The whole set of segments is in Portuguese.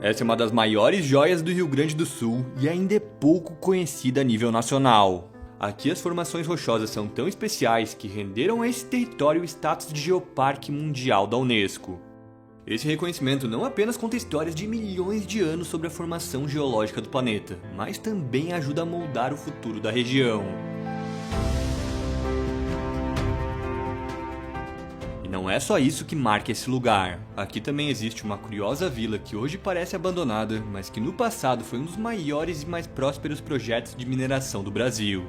Essa é uma das maiores joias do Rio Grande do Sul e ainda é pouco conhecida a nível nacional. Aqui as formações rochosas são tão especiais que renderam a esse território o status de Geoparque Mundial da Unesco. Esse reconhecimento não apenas conta histórias de milhões de anos sobre a formação geológica do planeta, mas também ajuda a moldar o futuro da região. E não é só isso que marca esse lugar. Aqui também existe uma curiosa vila que hoje parece abandonada, mas que no passado foi um dos maiores e mais prósperos projetos de mineração do Brasil.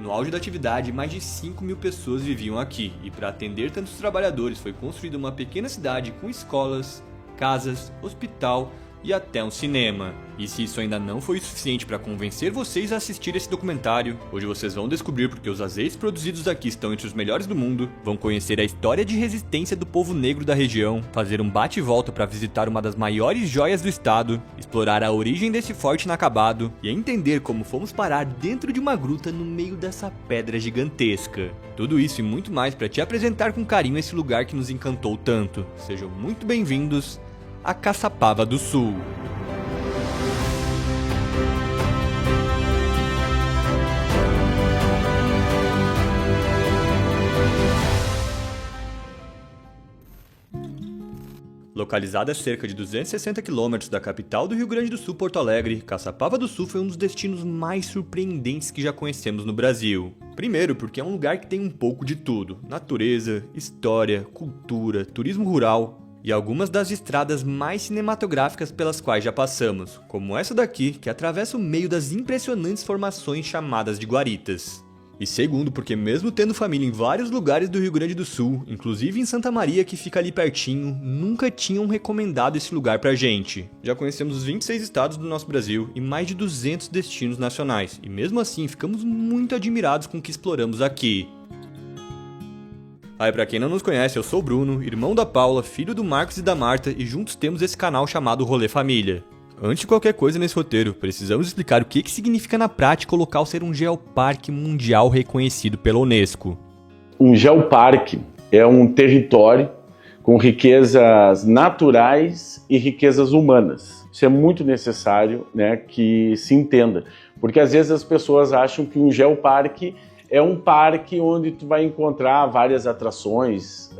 No auge da atividade, mais de 5.000 pessoas viviam aqui, e para atender tantos trabalhadores foi construída uma pequena cidade com escolas, casas, hospital e até um cinema. E se isso ainda não foi o suficiente para convencer vocês a assistir esse documentário, hoje vocês vão descobrir porque os azeites produzidos aqui estão entre os melhores do mundo, vão conhecer a história de resistência do povo negro da região, fazer um bate-volta para visitar uma das maiores joias do estado, explorar a origem desse forte inacabado e entender como fomos parar dentro de uma gruta no meio dessa pedra gigantesca. Tudo isso e muito mais para te apresentar com carinho esse lugar que nos encantou tanto. Sejam muito bem-vindos a Caçapava do Sul. Localizada a cerca de 260 quilômetros da capital do Rio Grande do Sul, Porto Alegre, Caçapava do Sul foi um dos destinos mais surpreendentes que já conhecemos no Brasil. Primeiro, porque é um lugar que tem um pouco de tudo: natureza, história, cultura, turismo rural e algumas das estradas mais cinematográficas pelas quais já passamos, como essa daqui, que atravessa o meio das impressionantes formações chamadas de guaritas. E segundo, porque mesmo tendo família em vários lugares do Rio Grande do Sul, inclusive em Santa Maria, que fica ali pertinho, nunca tinham recomendado esse lugar pra gente. Já conhecemos os 26 estados do nosso Brasil e mais de 200 destinos nacionais, e mesmo assim ficamos muito admirados com o que exploramos aqui. Aí, pra quem não nos conhece, eu sou o Bruno, irmão da Paula, filho do Marcos e da Marta, e juntos temos esse canal chamado Rolê Família. Antes de qualquer coisa nesse roteiro, precisamos explicar o que significa na prática o local ser um geoparque mundial reconhecido pela Unesco. Um geoparque é um território com riquezas naturais e riquezas humanas. Isso é muito necessário, né, que se entenda, porque às vezes as pessoas acham que um geoparque é um parque onde tu vai encontrar várias atrações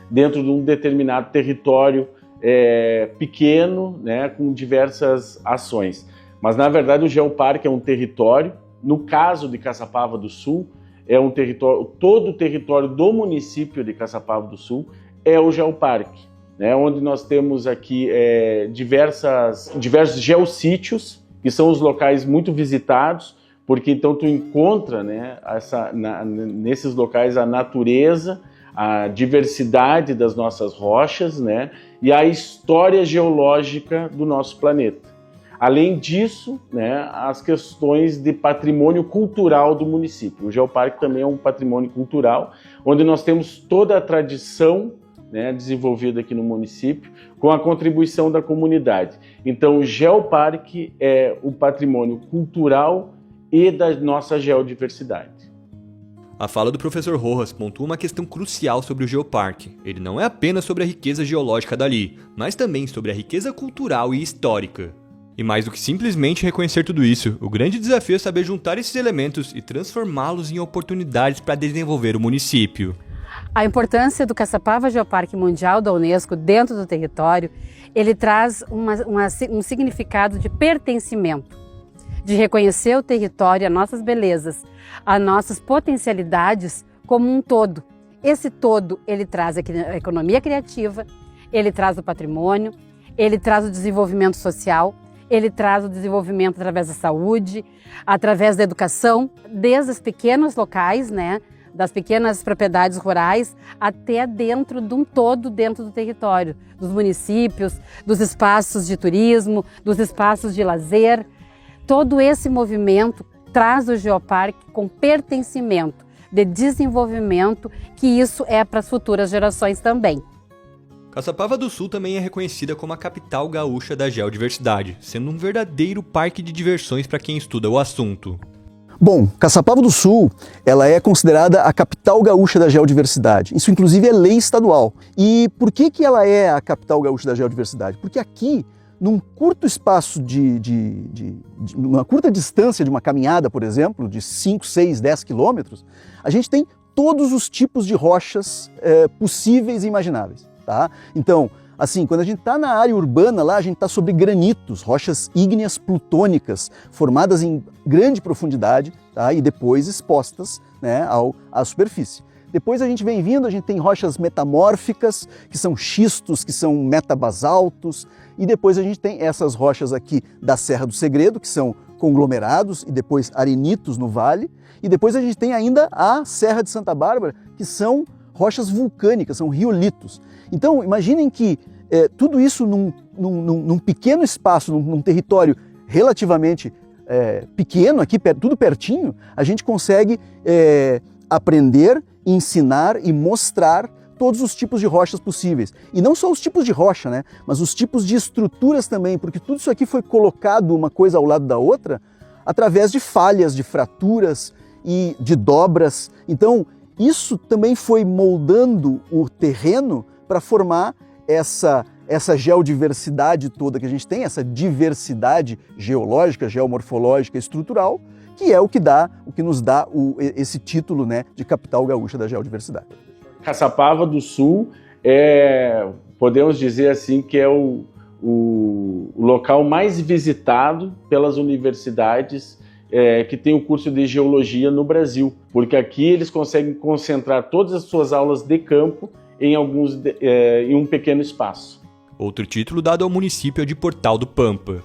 dentro de um determinado território pequeno, né, com diversas ações. Mas na verdade o geoparque é um território, no caso de Caçapava do Sul, é um território, todo o território do município de Caçapava do Sul é o geoparque, né, onde nós temos aqui diversos geossítios, que são os locais muito visitados, porque então tu encontra, né, nesses locais a natureza, a diversidade das nossas rochas, né, e a história geológica do nosso planeta. Além disso, né, as questões de patrimônio cultural do município. O geoparque também é um patrimônio cultural, onde nós temos toda a tradição, né, desenvolvida aqui no município, com a contribuição da comunidade. Então o geoparque é o patrimônio cultural e da nossa geodiversidade. A fala do professor Rojas pontua uma questão crucial sobre o geoparque. Ele não é apenas sobre a riqueza geológica dali, mas também sobre a riqueza cultural e histórica. E mais do que simplesmente reconhecer tudo isso, o grande desafio é saber juntar esses elementos e transformá-los em oportunidades para desenvolver o município. A importância do Caçapava Geoparque Mundial da Unesco dentro do território, ele traz um significado de pertencimento, de reconhecer o território, as nossas belezas, as nossas potencialidades como um todo. Esse todo, ele traz a economia criativa, ele traz o patrimônio, ele traz o desenvolvimento social, ele traz o desenvolvimento através da saúde, através da educação, desde os pequenos locais, né, das pequenas propriedades rurais, até dentro de um todo dentro do território, dos municípios, dos espaços de turismo, dos espaços de lazer. Todo esse movimento traz o geoparque com pertencimento, de desenvolvimento, que isso é para as futuras gerações também. Caçapava do Sul também é reconhecida como a capital gaúcha da geodiversidade, sendo um verdadeiro parque de diversões para quem estuda o assunto. Bom, Caçapava do Sul, ela é considerada a capital gaúcha da geodiversidade. Isso inclusive é lei estadual. E por que ela é a capital gaúcha da geodiversidade? Porque aqui num curto espaço numa curta distância de uma caminhada, por exemplo, de 5, 6, 10 quilômetros, a gente tem todos os tipos de rochas possíveis e imagináveis, tá? Então, assim, quando a gente está na área urbana lá, a gente está sobre granitos, rochas ígneas plutônicas, formadas em grande profundidade, tá? E depois expostas, né, à superfície. Depois a gente vem vindo, a gente tem rochas metamórficas, que são xistos, que são metabasaltos, e depois a gente tem essas rochas aqui da Serra do Segredo, que são conglomerados, e depois arenitos no vale, e depois a gente tem ainda a Serra de Santa Bárbara, que são rochas vulcânicas, são riolitos. Então, imaginem que tudo isso num pequeno espaço, num território relativamente pequeno, aqui tudo pertinho, a gente consegue aprender, ensinar e mostrar todos os tipos de rochas possíveis. E não só os tipos de rocha, né? Mas os tipos de estruturas também, porque tudo isso aqui foi colocado uma coisa ao lado da outra através de falhas, de fraturas e de dobras. Então, isso também foi moldando o terreno para formar essa geodiversidade toda que a gente tem, essa diversidade geológica, geomorfológica, estrutural, que é o que nos dá esse título, né, de capital gaúcha da geodiversidade. Caçapava do Sul podemos dizer assim, que é o local mais visitado pelas universidades que tem o curso de geologia no Brasil, porque aqui eles conseguem concentrar todas as suas aulas de campo em um pequeno espaço. Outro título dado ao município é de Portal do Pampa.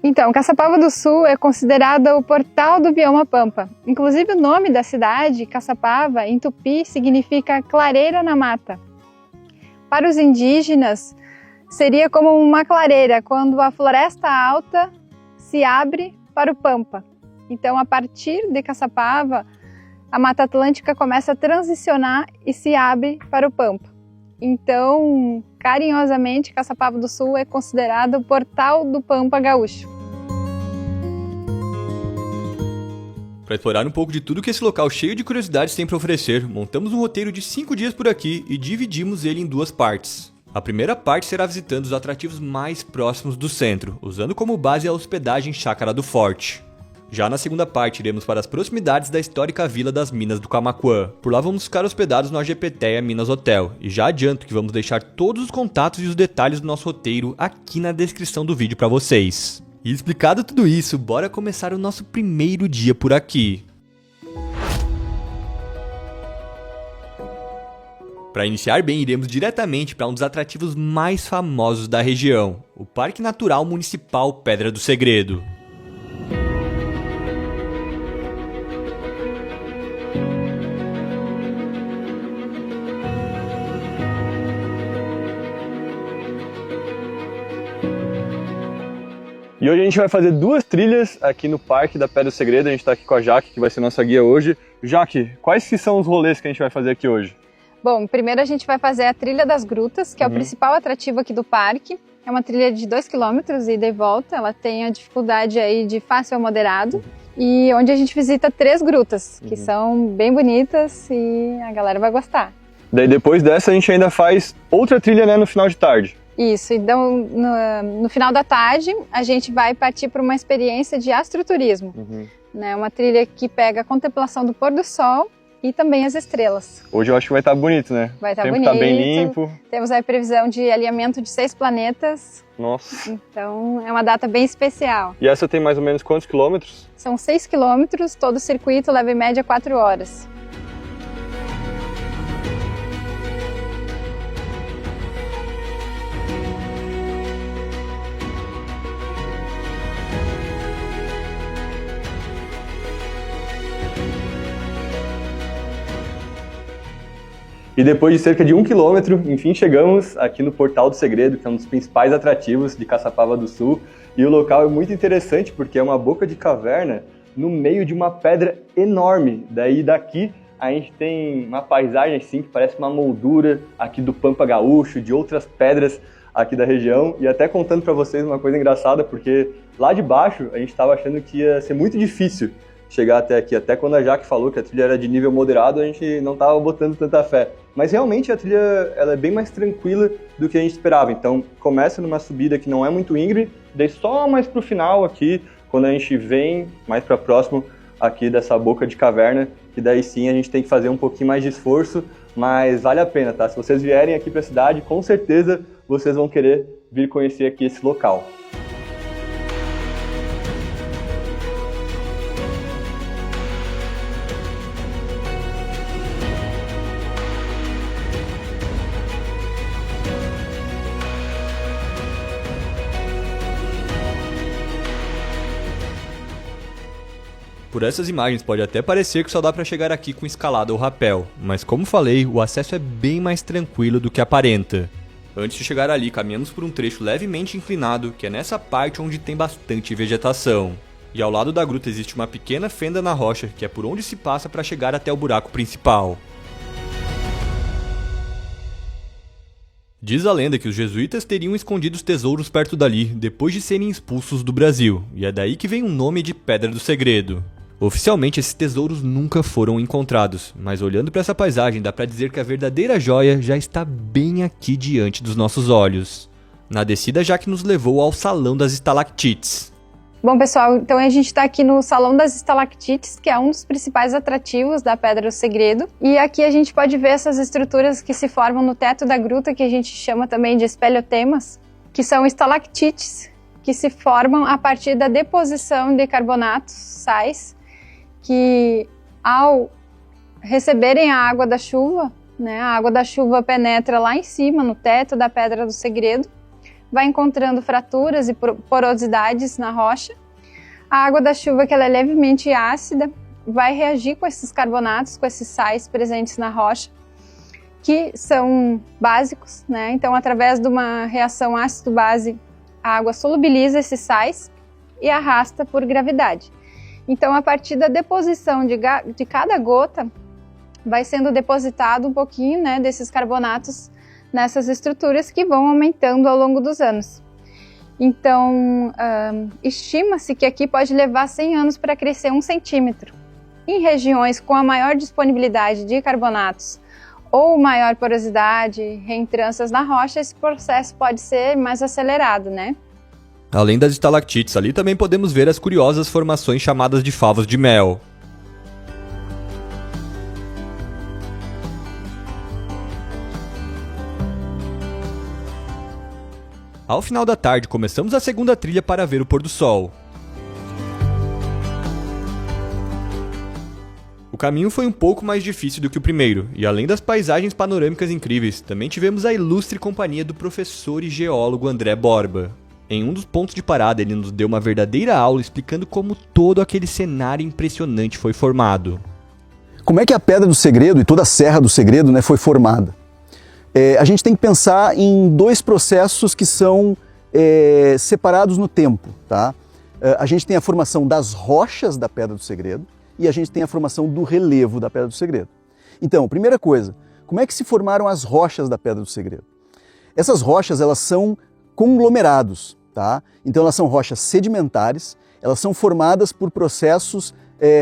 Então, Caçapava do Sul é considerada o portal do bioma Pampa. Inclusive o nome da cidade, Caçapava, em tupi, significa clareira na mata. Para os indígenas, seria como uma clareira quando a floresta alta se abre para o Pampa. Então, a partir de Caçapava, a Mata Atlântica começa a transicionar e se abre para o Pampa. Então, carinhosamente, Caçapava do Sul é considerado o portal do Pampa gaúcho. Para explorar um pouco de tudo que esse local cheio de curiosidades tem para oferecer, montamos um roteiro de 5 dias por aqui e dividimos ele em 2 partes. A primeira parte será visitando os atrativos mais próximos do centro, usando como base a hospedagem Chácara do Forte. Já na segunda parte, iremos para as proximidades da histórica Vila das Minas do Camaquã. Por lá vamos ficar hospedados no AGPTEA Minas Hotel. E já adianto que vamos deixar todos os contatos e os detalhes do nosso roteiro aqui na descrição do vídeo para vocês. E explicado tudo isso, bora começar o nosso primeiro dia por aqui. Para iniciar bem, iremos diretamente para um dos atrativos mais famosos da região, o Parque Natural Municipal Pedra do Segredo. E hoje a gente vai fazer 2 trilhas aqui no Parque da Pedra do Segredo. A gente está aqui com a Jaque, que vai ser nossa guia hoje. Jaque, quais que são os rolês que a gente vai fazer aqui hoje? Bom, primeiro a gente vai fazer a Trilha das Grutas, que é o principal atrativo aqui do parque. É uma trilha de 2 km ida e volta, ela tem a dificuldade aí de fácil a moderado. E onde a gente visita 3 grutas, que são bem bonitas e a galera vai gostar. Daí depois dessa a gente ainda faz outra trilha, né, no final de tarde. Isso, então no final da tarde a gente vai partir para uma experiência de astroturismo, né? Uma trilha que pega a contemplação do pôr do sol e também as estrelas. Hoje eu acho que vai estar bonito, né? Vai estar bonito. bonito. Tá bem limpo. Temos aí previsão de alinhamento de 6 planetas. Nossa. Então é uma data bem especial. E essa tem mais ou menos quantos quilômetros? São 6 quilômetros, todo o circuito leva em média 4 horas. E depois de cerca de 1 quilômetro, enfim, chegamos aqui no Portal do Segredo, que é um dos principais atrativos de Caçapava do Sul. E o local é muito interessante porque é uma boca de caverna no meio de uma pedra enorme. Daqui a gente tem uma paisagem assim que parece uma moldura aqui do Pampa Gaúcho, de outras pedras aqui da região. E até contando para vocês uma coisa engraçada, porque lá de baixo a gente estava achando que ia ser muito difícil chegar até aqui. Até quando a Jaque falou que a trilha era de nível moderado, a gente não estava botando tanta fé. Mas realmente a trilha ela é bem mais tranquila do que a gente esperava. Então começa numa subida que não é muito íngreme, daí só mais pro final aqui, quando a gente vem mais para próximo aqui dessa boca de caverna, que daí sim a gente tem que fazer um pouquinho mais de esforço, mas vale a pena, tá? Se vocês vierem aqui para a cidade, com certeza vocês vão querer vir conhecer aqui esse local. Por essas imagens pode até parecer que só dá pra chegar aqui com escalada ou rapel, mas como falei, o acesso é bem mais tranquilo do que aparenta. Antes de chegar ali, caminhamos por um trecho levemente inclinado, que é nessa parte onde tem bastante vegetação. E ao lado da gruta existe uma pequena fenda na rocha, que é por onde se passa para chegar até o buraco principal. Diz a lenda que os jesuítas teriam escondido os tesouros perto dali, depois de serem expulsos do Brasil, e é daí que vem o nome de Pedra do Segredo. Oficialmente esses tesouros nunca foram encontrados, mas olhando para essa paisagem dá para dizer que a verdadeira joia já está bem aqui diante dos nossos olhos. Na descida já que nos levou ao Salão das Estalactites. Bom, pessoal, então a gente está aqui no Salão das Estalactites, que é um dos principais atrativos da Pedra do Segredo. E aqui a gente pode ver essas estruturas que se formam no teto da gruta, que a gente chama também de espeleotemas, que são estalactites, que se formam a partir da deposição de carbonatos, sais, que ao receberem a água da chuva, né, a água da chuva penetra lá em cima, no teto da Pedra do Segredo, vai encontrando fraturas e porosidades na rocha. A água da chuva, que ela é levemente ácida, vai reagir com esses carbonatos, com esses sais presentes na rocha, que são básicos, né? Então, através de uma reação ácido-base, a água solubiliza esses sais e arrasta por gravidade. Então, a partir da deposição de cada gota, vai sendo depositado um pouquinho, né, desses carbonatos nessas estruturas que vão aumentando ao longo dos anos. Então, estima-se que aqui pode levar 100 anos para crescer 1 centímetro. Em regiões com a maior disponibilidade de carbonatos ou maior porosidade, reentrâncias na rocha, esse processo pode ser mais acelerado, né? Além das estalactites, ali também podemos ver as curiosas formações chamadas de favos de mel. Ao final da tarde, começamos a segunda trilha para ver o pôr do sol. O caminho foi um pouco mais difícil do que o primeiro, e além das paisagens panorâmicas incríveis, também tivemos a ilustre companhia do professor e geólogo André Borba. Em um dos pontos de parada, ele nos deu uma verdadeira aula explicando como todo aquele cenário impressionante foi formado. Como é que a Pedra do Segredo e toda a Serra do Segredo, né, foi formada? A gente tem que pensar em dois processos que são separados no tempo, tá? A gente tem a formação das rochas da Pedra do Segredo e a gente tem a formação do relevo da Pedra do Segredo. Então, primeira coisa, como é que se formaram as rochas da Pedra do Segredo? Essas rochas, elas são conglomerados, tá? Então elas são rochas sedimentares, elas são formadas por processos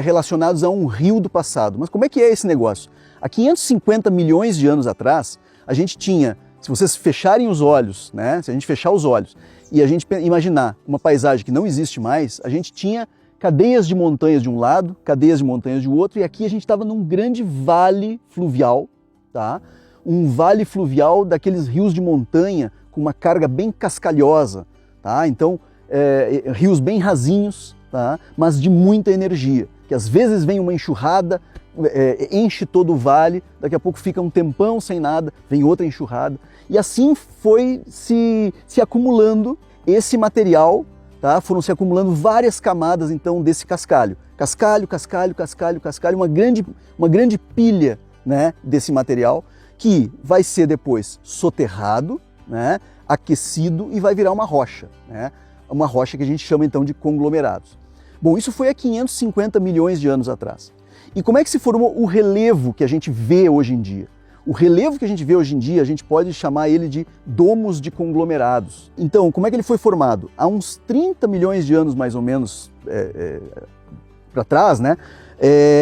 relacionados a um rio do passado. Mas como é que é esse negócio? Há 550 milhões de anos atrás, a gente tinha, se vocês fecharem os olhos, né? Se a gente fechar os olhos e a gente imaginar uma paisagem que não existe mais, a gente tinha cadeias de montanhas de um lado, cadeias de montanhas de outro, e aqui a gente estava num grande vale fluvial, tá? Um vale fluvial daqueles rios de montanha com uma carga bem cascalhosa, tá? Então, rios bem rasinhos, tá? Mas de muita energia, que às vezes vem uma enxurrada, enche todo o vale, daqui a pouco fica um tempão sem nada, vem outra enxurrada, e assim foi se acumulando esse material, tá? Foram se acumulando várias camadas então desse cascalho, cascalho, cascalho, cascalho, cascalho, uma grande pilha, né, desse material que vai ser depois soterrado, né, aquecido e vai virar uma rocha, né? Uma rocha que a gente chama então de conglomerados. Bom, isso foi há 550 milhões de anos atrás. E como é que se formou o relevo que a gente vê hoje em dia? O relevo que a gente vê hoje em dia, a gente pode chamar ele de domos de conglomerados. Então, como é que ele foi formado? Há uns 30 milhões de anos, mais ou menos, para trás, né?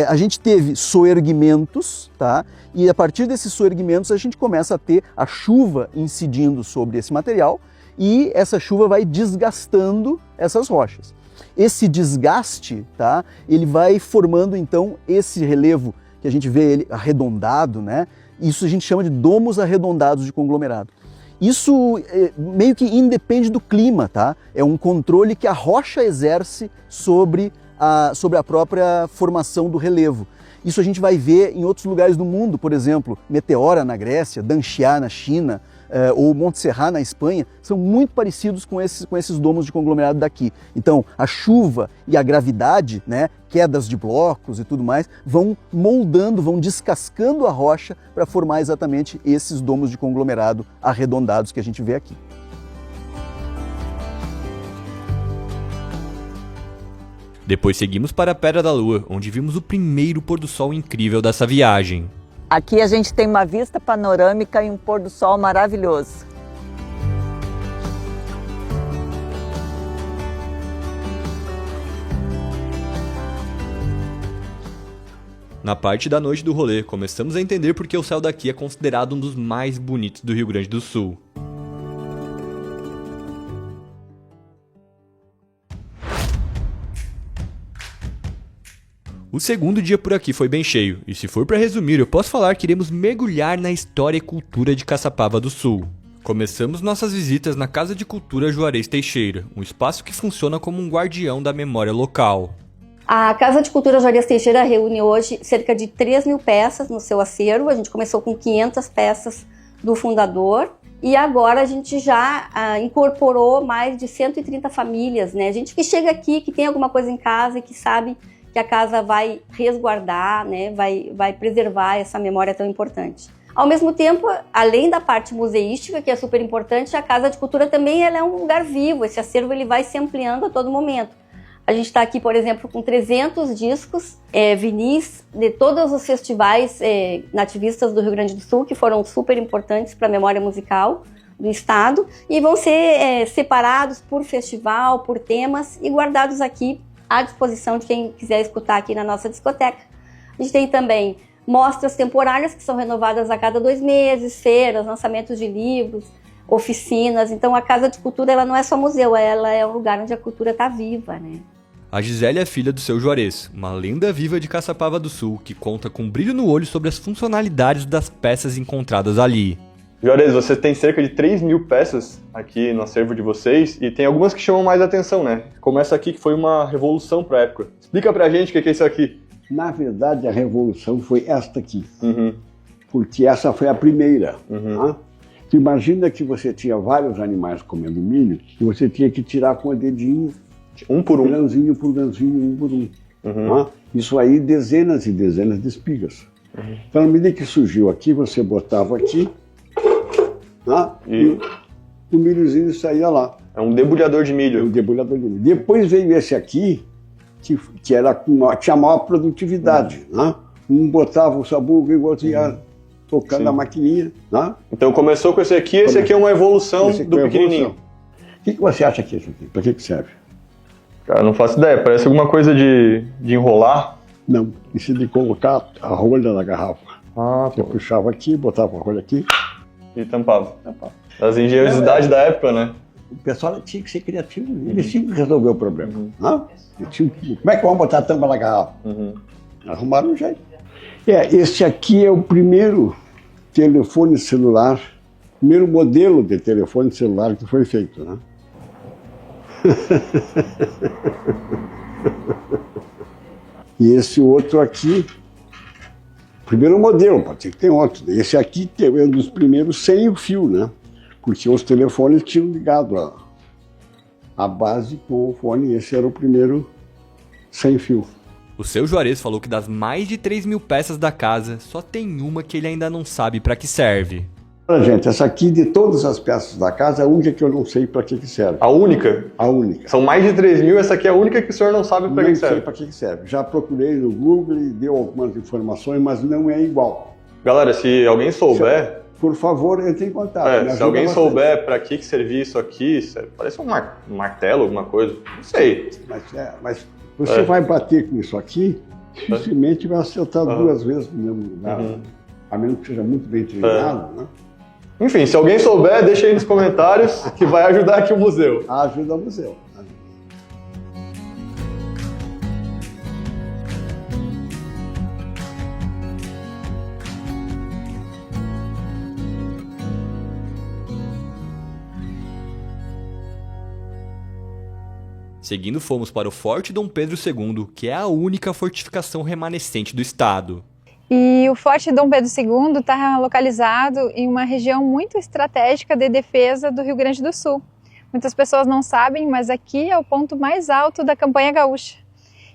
A gente teve soerguimentos, tá? E a partir desses soerguimentos a gente começa a ter a chuva incidindo sobre esse material e essa chuva vai desgastando essas rochas. Esse desgaste, tá? Ele vai formando então esse relevo que a gente vê ele arredondado, né? Isso a gente chama de domos arredondados de conglomerado. Isso meio que independe do clima, tá? É um controle que a rocha exerce sobre a própria formação do relevo. Isso a gente vai ver em outros lugares do mundo, por exemplo, Meteora na Grécia, Danxiá na China, ou Montserrat na Espanha, são muito parecidos com esses domos de conglomerado daqui. Então, a chuva e a gravidade, né, quedas de blocos e tudo mais, vão moldando, vão descascando a rocha para formar exatamente esses domos de conglomerado arredondados que a gente vê aqui. Depois seguimos para a Pedra da Lua, onde vimos o primeiro pôr do sol incrível dessa viagem. Aqui a gente tem uma vista panorâmica e um pôr do sol maravilhoso. Na parte da noite do rolê, começamos a entender por que o céu daqui é considerado um dos mais bonitos do Rio Grande do Sul. O segundo dia por aqui foi bem cheio, e se for para resumir, eu posso falar que iremos mergulhar na história e cultura de Caçapava do Sul. Começamos nossas visitas na Casa de Cultura Juarez Teixeira, um espaço que funciona como um guardião da memória local. A Casa de Cultura Juarez Teixeira reúne hoje cerca de 3.000 peças no seu acervo. A gente começou com 500 peças do fundador e agora a gente já incorporou mais de 130 famílias, né? Gente que chega aqui, que tem alguma coisa em casa e que sabe que a casa vai resguardar, né, vai preservar essa memória tão importante. Ao mesmo tempo, além da parte museística, que é super importante, a Casa de Cultura também ela é um lugar vivo, esse acervo ele vai se ampliando a todo momento. A gente está aqui, por exemplo, com 300 discos vinis de todos os festivais nativistas do Rio Grande do Sul, que foram super importantes para a memória musical do estado, e vão ser separados por festival, por temas, e guardados aqui à disposição de quem quiser escutar aqui na nossa discoteca. A gente tem também mostras temporárias que são renovadas a cada 2 meses, feiras, lançamentos de livros, oficinas. Então a Casa de Cultura ela não é só museu, ela é um lugar onde a cultura está viva, né? A Gisele é filha do seu Juarez, uma lenda viva de Caçapava do Sul, que conta com brilho no olho sobre as funcionalidades das peças encontradas ali. Juarez, você tem cerca de 3.000 peças aqui no acervo de vocês e tem algumas que chamam mais atenção, né? Como essa aqui, que foi uma revolução para a época. Explica pra gente o que é isso aqui. Na verdade, a revolução foi esta aqui, porque essa foi a primeira. Tá? Tu imagina que você tinha vários animais comendo milho e você tinha que tirar com o dedinho, um por um, grãozinho por grãozinho, um por um. Tá? Isso aí, dezenas e dezenas de espigas. Então, na medida que surgiu aqui, você botava aqui, e o milhozinho saía lá. É um debulhador de milho. É um debulhador de milho. Depois veio esse aqui, que era tinha maior produtividade. Um botava o sabugo e o outro ia tocando a maquininha. Então começou com esse aqui é uma evolução do pequenininho. O que você acha que é isso aqui? Para que serve? Cara, não faço ideia. Parece alguma coisa de enrolar. Não, isso é de colocar a rolha na garrafa. Você puxava aqui, botava a rolha aqui. E tampava. As engenhosidades da época, né? O pessoal tinha que ser criativo, eles tinham que resolver o problema. Como é que vamos botar a tampa na garrafa? Arrumaram um jeito. Esse aqui é o primeiro telefone celular, primeiro modelo de telefone celular que foi feito, né? E esse outro aqui, primeiro modelo, pode ser que tem outro. Esse aqui é um dos primeiros sem o fio, né? Porque os telefones tinham ligado a base com o fone, e esse era o primeiro sem fio. O seu Juarez falou que das mais de 3.000 peças da casa, só tem uma que ele ainda não sabe para que serve. Olha, gente, essa aqui de todas as peças da casa, é a única que eu não sei para que serve. A única? A única. São mais de 3.000, essa aqui é a única que o senhor não sabe para que serve. Não sei para que serve. Já procurei no Google e deu algumas informações, mas não é igual. Galera, se alguém souber... Por favor, entre em contato. Se alguém souber para que servia isso aqui, parece um martelo, alguma coisa, não sei. Mas Você vai bater com isso aqui, dificilmente vai acertar 2 vezes no mesmo lugar, a menos que seja muito bem treinado, né? Enfim, se alguém souber, deixa aí nos comentários que vai ajudar aqui o museu. Ajuda o museu. Seguindo, fomos para o Forte Dom Pedro II, que é a única fortificação remanescente do estado. E o Forte Dom Pedro II está localizado em uma região muito estratégica de defesa do Rio Grande do Sul. Muitas pessoas não sabem, mas aqui é o ponto mais alto da campanha gaúcha.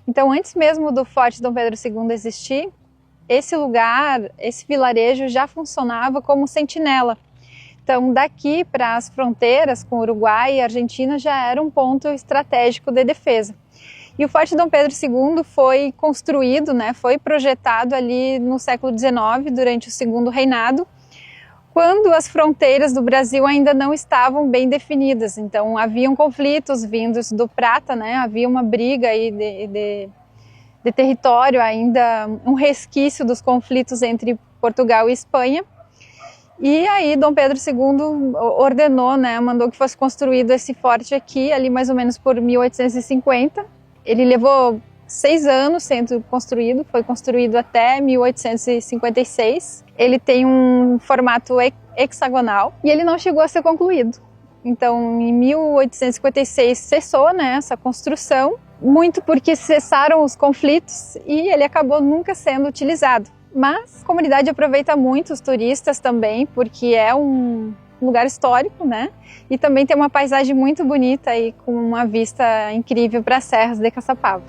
Então, antes mesmo do Forte Dom Pedro II existir, esse lugar, esse vilarejo já funcionava como sentinela. Então, daqui para as fronteiras com o Uruguai e a Argentina já era um ponto estratégico de defesa. E o Forte Dom Pedro II foi construído, foi projetado ali no século XIX, durante o Segundo Reinado, quando as fronteiras do Brasil ainda não estavam bem definidas. Então, haviam conflitos vindos do Prata, havia uma briga aí de território ainda, um resquício dos conflitos entre Portugal e Espanha. E aí Dom Pedro II ordenou, mandou que fosse construído esse forte aqui, ali mais ou menos por 1850. Ele levou 6 anos sendo construído, foi construído até 1856. Ele tem um formato hexagonal e ele não chegou a ser concluído. Então, em 1856 cessou essa construção, muito porque cessaram os conflitos e ele acabou nunca sendo utilizado. Mas a comunidade aproveita muito, os turistas também, porque é um lugar histórico, E também tem uma paisagem muito bonita e com uma vista incrível para as serras de Caçapava.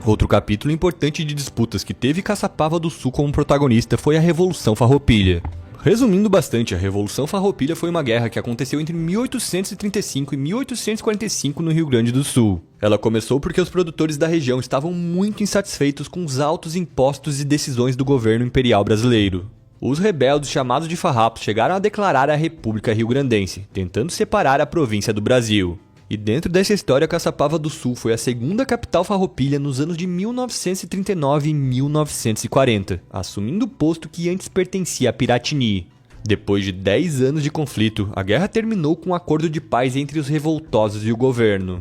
Outro capítulo importante de disputas que teve Caçapava do Sul como protagonista foi a Revolução Farroupilha. Resumindo bastante, a Revolução Farroupilha foi uma guerra que aconteceu entre 1835 e 1845 no Rio Grande do Sul. Ela começou porque os produtores da região estavam muito insatisfeitos com os altos impostos e decisões do governo imperial brasileiro. Os rebeldes, chamados de farrapos, chegaram a declarar a República Rio-Grandense, tentando separar a província do Brasil. E dentro dessa história, Caçapava do Sul foi a segunda capital farroupilha nos anos de 1939 e 1940, assumindo o posto que antes pertencia a Piratini. Depois de 10 anos de conflito, a guerra terminou com um acordo de paz entre os revoltosos e o governo.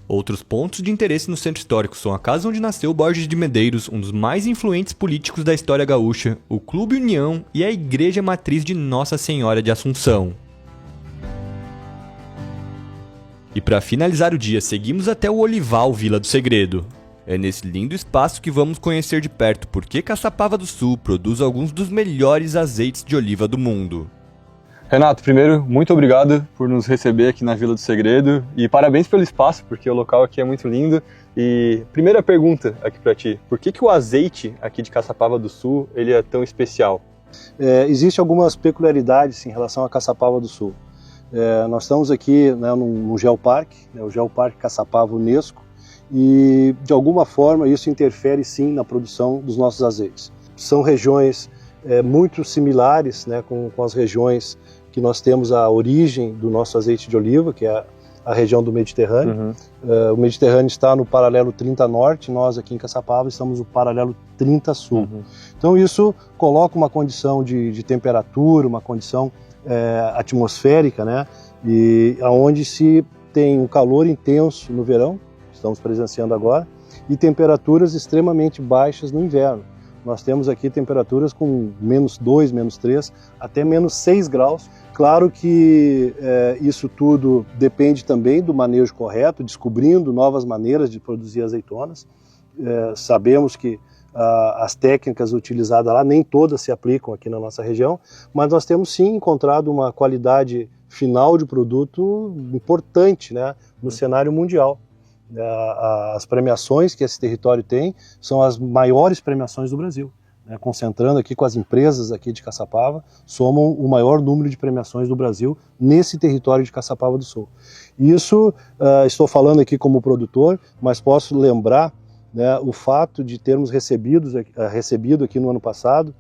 Outros pontos de interesse no centro histórico são a casa onde nasceu Borges de Medeiros, um dos mais influentes políticos da história gaúcha, o Clube União e a Igreja Matriz de Nossa Senhora de Assunção. E para finalizar o dia, seguimos até o Olival Vila do Segredo. É nesse lindo espaço que vamos conhecer de perto por que Caçapava do Sul produz alguns dos melhores azeites de oliva do mundo. Renato, primeiro, muito obrigado por nos receber aqui na Vila do Segredo e parabéns pelo espaço, porque o local aqui é muito lindo. E primeira pergunta aqui para ti, por que o azeite aqui de Caçapava do Sul ele é tão especial? Existem algumas peculiaridades em relação a Caçapava do Sul. Nós estamos aqui num geoparque, o Geoparque Caçapava Unesco, e de alguma forma isso interfere sim na produção dos nossos azeites. São regiões muito similares com as regiões que nós temos a origem do nosso azeite de oliva, que é a região do Mediterrâneo. O Mediterrâneo está no paralelo 30 Norte, nós aqui em Caçapava estamos no paralelo 30 Sul. Então isso coloca uma condição de temperatura, uma condição atmosférica, e aonde se tem um calor intenso no verão, estamos presenciando agora, e temperaturas extremamente baixas no inverno. Nós temos aqui temperaturas com -2, -3, até -6 graus. Claro que isso tudo depende também do manejo correto, descobrindo novas maneiras de produzir azeitonas. Sabemos que as técnicas utilizadas lá, nem todas se aplicam aqui na nossa região, mas nós temos sim encontrado uma qualidade final de produto importante no cenário mundial. As premiações que esse território tem são as maiores premiações do Brasil. Concentrando aqui com as empresas aqui de Caçapava, somam o maior número de premiações do Brasil nesse território de Caçapava do Sul. Isso, estou falando aqui como produtor, mas posso lembrar o fato de termos recebido aqui no ano passado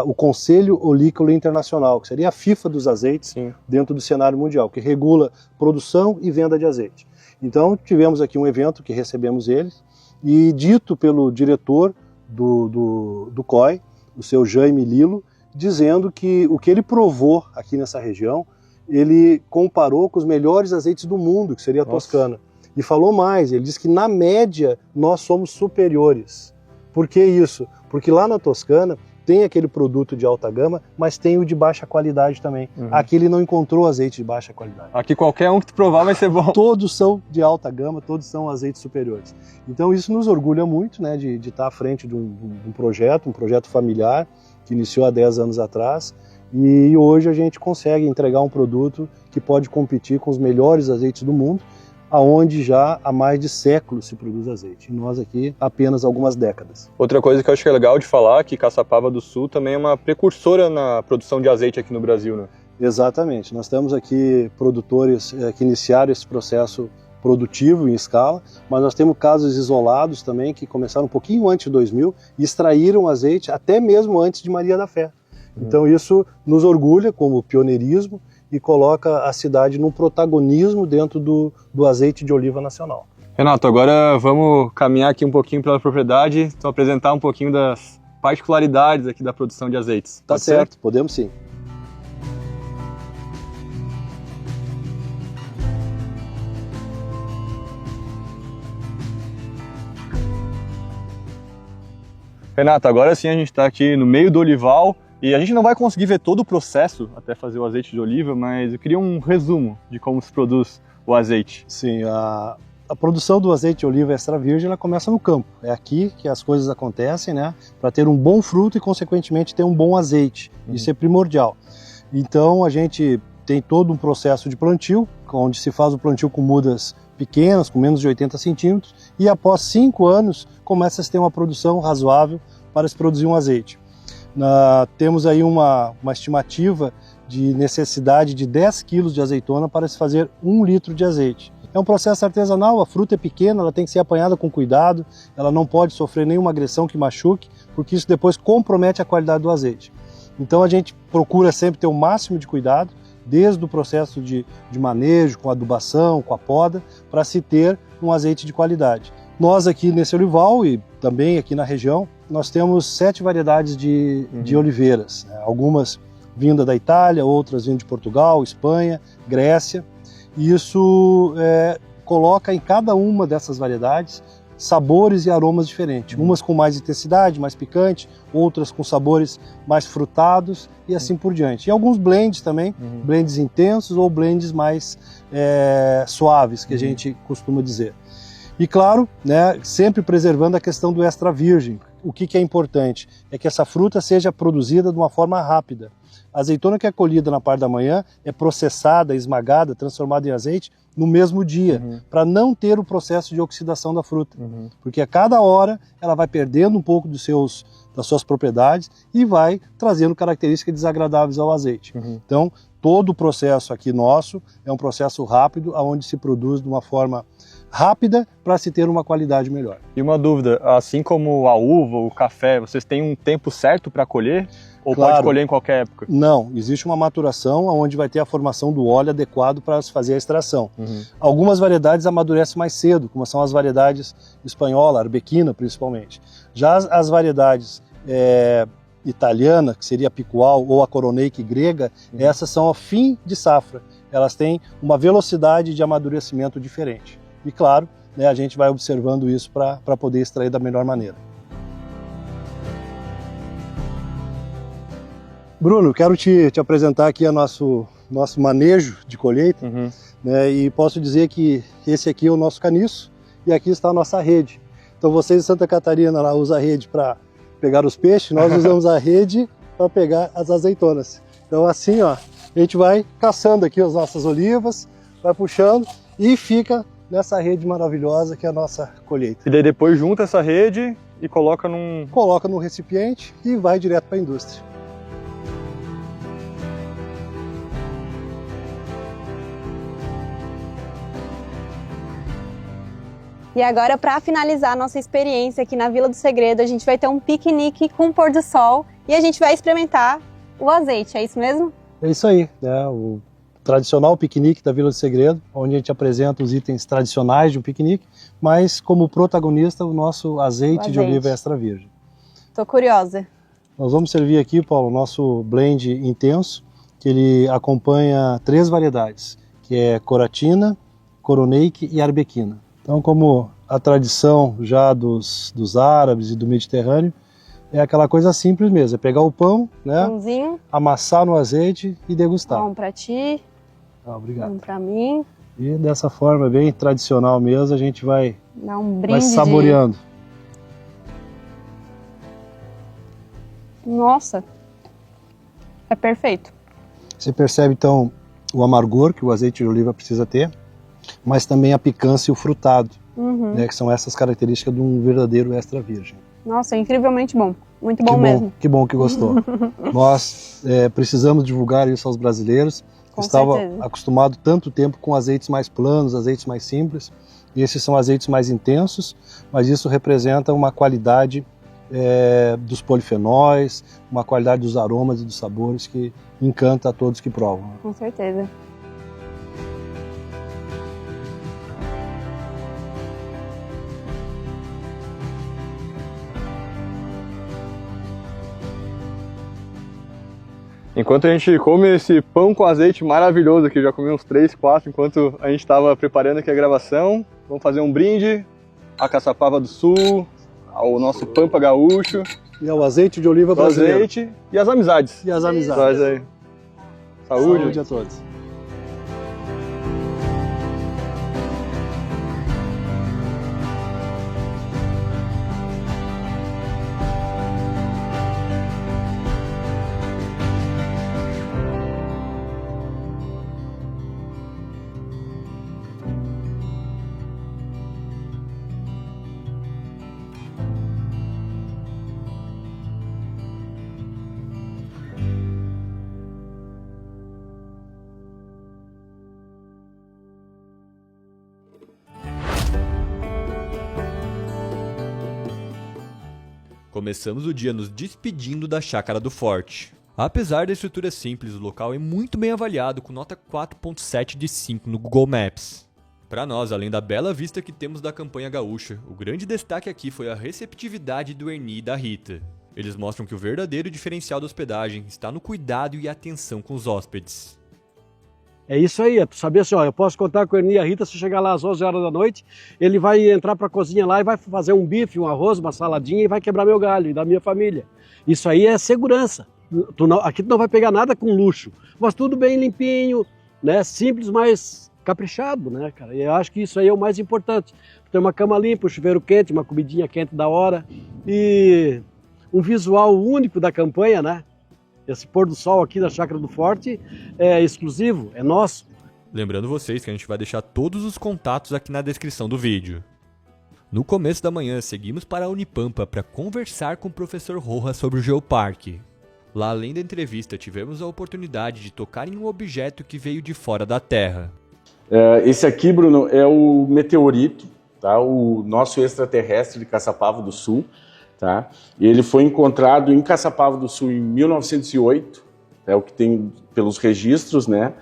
o Conselho Olícola Internacional, que seria a FIFA dos azeites dentro do cenário mundial, que regula produção e venda de azeite. Então tivemos aqui um evento que recebemos eles, e dito pelo diretor do COI, o seu Jaime Lilo, dizendo que o que ele provou aqui nessa região, ele comparou com os melhores azeites do mundo, que seria a Toscana. E falou mais, ele disse que na média nós somos superiores. Por que isso? Porque lá na Toscana tem aquele produto de alta gama, mas tem o de baixa qualidade também. Aqui ele não encontrou azeite de baixa qualidade. Aqui qualquer um que tu provar vai ser bom. Todos são de alta gama, todos são azeites superiores. Então isso nos orgulha muito, né, de estar à frente de um projeto familiar, que iniciou há 10 anos atrás, e hoje a gente consegue entregar um produto que pode competir com os melhores azeites do mundo, aonde já há mais de séculos se produz azeite. E nós aqui apenas algumas décadas. Outra coisa que eu acho que é legal de falar é que Caçapava do Sul também é uma precursora na produção de azeite aqui no Brasil, né? Exatamente. Nós temos aqui produtores que iniciaram esse processo produtivo em escala, mas nós temos casos isolados também que começaram um pouquinho antes de 2000 e extraíram azeite até mesmo antes de Maria da Fé. Então isso nos orgulha como pioneirismo e coloca a cidade num protagonismo dentro do azeite de oliva nacional. Renato, agora vamos caminhar aqui um pouquinho pela propriedade, então apresentar um pouquinho das particularidades aqui da produção de azeites. Tá certo, podemos sim. Renato, agora sim a gente está aqui no meio do olival e a gente não vai conseguir ver todo o processo até fazer o azeite de oliva, mas eu queria um resumo de como se produz o azeite. Sim, a produção do azeite de oliva extra virgem ela começa no campo. É aqui que as coisas acontecem, né? Para ter um bom fruto e, consequentemente, ter um bom azeite. Isso é primordial. Então, a gente tem todo um processo de plantio, onde se faz o plantio com mudas pequenas, com menos de 80 centímetros, e após 5 anos começa a se ter uma produção razoável para se produzir um azeite. Temos aí uma estimativa de necessidade de 10 quilos de azeitona para se fazer 1 litro de azeite. É um processo artesanal, a fruta é pequena, ela tem que ser apanhada com cuidado, ela não pode sofrer nenhuma agressão que machuque, porque isso depois compromete a qualidade do azeite. Então a gente procura sempre ter o máximo de cuidado, desde o processo de manejo, com adubação, com a poda, para se ter um azeite de qualidade. Nós aqui nesse olival e também aqui na região, nós temos 7 variedades de oliveiras, né? Algumas vindas da Itália, outras vindas de Portugal, Espanha, Grécia. E isso coloca em cada uma dessas variedades sabores e aromas diferentes. Umas com mais intensidade, mais picante, outras com sabores mais frutados e assim por diante. E alguns blends também, blends intensos ou blends mais suaves, que a gente costuma dizer. E claro, né, sempre preservando a questão do extra virgem. O que é importante? É que essa fruta seja produzida de uma forma rápida. A azeitona que é colhida na parte da manhã é processada, esmagada, transformada em azeite no mesmo dia, para não ter o processo de oxidação da fruta. Porque a cada hora ela vai perdendo um pouco das suas propriedades e vai trazendo características desagradáveis ao azeite. Então, todo o processo aqui nosso é um processo rápido, onde se produz de uma forma rápida para se ter uma qualidade melhor. E uma dúvida, assim como a uva, o café, vocês têm um tempo certo para colher? Ou Claro. pode colher em qualquer época? Não, existe uma maturação onde vai ter a formação do óleo adequado para se fazer a extração. Algumas variedades amadurecem mais cedo, como são as variedades espanhola, arbequina principalmente. Já as variedades italiana, que seria a picual, ou a coroneiki grega, essas são ao fim de safra. Elas têm uma velocidade de amadurecimento diferente. E claro, né, a gente vai observando isso para poder extrair da melhor maneira. Bruno, quero te apresentar aqui o nosso manejo de colheita, né, e posso dizer que esse aqui é o nosso caniço e aqui está a nossa rede. Então vocês em Santa Catarina lá usam a rede para pegar os peixes, nós usamos a rede para pegar as azeitonas. Então assim, ó, a gente vai caçando aqui as nossas olivas, vai puxando e fica nessa rede maravilhosa que é a nossa colheita. E daí depois junta essa rede e coloca num... Coloca no recipiente e vai direto para a indústria. E agora, para finalizar a nossa experiência aqui na Vila do Segredo, a gente vai ter um piquenique com pôr do sol E a gente vai experimentar o azeite, é isso mesmo? É isso aí, né? O tradicional piquenique da Vila do Segredo, onde a gente apresenta os itens tradicionais de um piquenique, mas como protagonista o nosso azeite de oliva extra virgem. Tô curiosa. Nós vamos servir aqui, Paulo, o nosso blend intenso, que ele acompanha 3 variedades, que é coratina, coroneike e arbequina. Então, como a tradição já dos árabes e do Mediterrâneo, é aquela coisa simples mesmo, é pegar o pão, né, Pãozinho. Amassar no azeite e degustar. Um pra ti. Obrigado. Um pra mim. E dessa forma bem tradicional mesmo, a gente vai, dá um brinde saboreando. Nossa, é perfeito. Você percebe então o amargor que o azeite de oliva precisa ter, mas também a picância e o frutado, né, que são essas características de um verdadeiro extra virgem. Nossa, é incrivelmente bom. Muito bom mesmo. Que bom que gostou. Nós precisamos divulgar isso aos brasileiros. Com Estava certeza. acostumado tanto tempo com azeites mais planos, azeites mais simples. E esses são azeites mais intensos, mas isso representa uma qualidade dos polifenóis, uma qualidade dos aromas e dos sabores que encanta a todos que provam. Com certeza. Enquanto a gente come esse pão com azeite maravilhoso aqui, já comi uns 3, 4 enquanto a gente estava preparando aqui a gravação, vamos fazer um brinde à Caçapava do Sul, ao nosso Pampa Gaúcho. E ao azeite de oliva brasileiro. Azeite e as amizades. E as amizades. Aí. Saúde. Saúde a todos. Começamos o dia nos despedindo da Chácara do Forte. Apesar da estrutura simples, o local é muito bem avaliado com nota 4.7 de 5 no Google Maps. Para nós, além da bela vista que temos da campanha gaúcha, o grande destaque aqui foi a receptividade do Ernie e da Rita. Eles mostram que o verdadeiro diferencial da hospedagem está no cuidado e atenção com os hóspedes. É isso aí, é tu saber assim, ó, eu posso contar com o Ernie e a Rita, se chegar lá às 11 horas da noite, ele vai entrar para a cozinha lá e vai fazer um bife, um arroz, uma saladinha e vai quebrar meu galho e da minha família. Isso aí é segurança. Aqui tu não vai pegar nada com luxo, mas tudo bem limpinho, né? Simples, mas caprichado, né, cara? E eu acho que isso aí é o mais importante. Ter uma cama limpa, um chuveiro quente, uma comidinha quente da hora e um visual único da campanha, né? Esse pôr do sol aqui da Chácara do Forte é exclusivo, é nosso. Lembrando vocês que a gente vai deixar todos os contatos aqui na descrição do vídeo. No começo da manhã, seguimos para a Unipampa para conversar com o professor Rojas sobre o Geoparque. Lá, além da entrevista, tivemos a oportunidade de tocar em um objeto que veio de fora da Terra. Esse aqui, Bruno, é o meteorito, tá? O nosso extraterrestre de Caçapava do Sul. Tá? E ele foi encontrado em Caçapava do Sul em 1908, é o que tem pelos registros, né?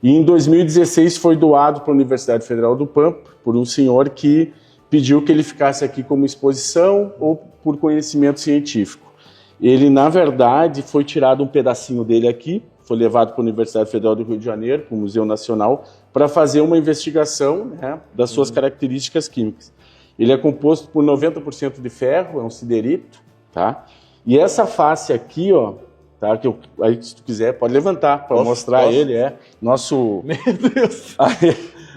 E em 2016 foi doado para a Universidade Federal do Pampa por um senhor que pediu que ele ficasse aqui como exposição ou por conhecimento científico. Ele, na verdade, foi tirado um pedacinho dele aqui, foi levado para a Universidade Federal do Rio de Janeiro, para o Museu Nacional, para fazer uma investigação, né, das suas características químicas. Ele é composto por 90% de ferro, é um siderito, tá? E essa face aqui, ó, tá? Que aí, se tu quiser, pode levantar para mostrar ele, nosso... Meu Deus!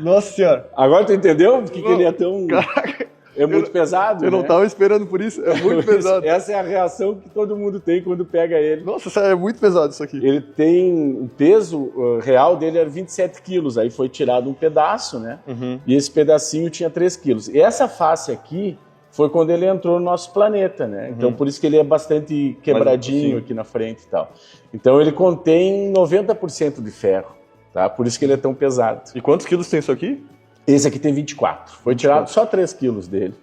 Nossa Senhora! Agora tu entendeu por que ele é tão... Caraca. É muito pesado, Eu não estava esperando por isso, é muito pesado. Essa é a reação que todo mundo tem quando pega ele. Nossa, é muito pesado isso aqui. Ele tem, o peso real dele era 27 quilos, aí foi tirado um pedaço, né? E esse pedacinho tinha 3 quilos. E essa face aqui foi quando ele entrou no nosso planeta, né? Então por isso que ele é bastante quebradinho aqui na frente e tal. Então ele contém 90% de ferro, tá? Por isso que ele é tão pesado. E quantos quilos tem isso aqui? Esse aqui tem 24. Foi tirado só 3 quilos dele.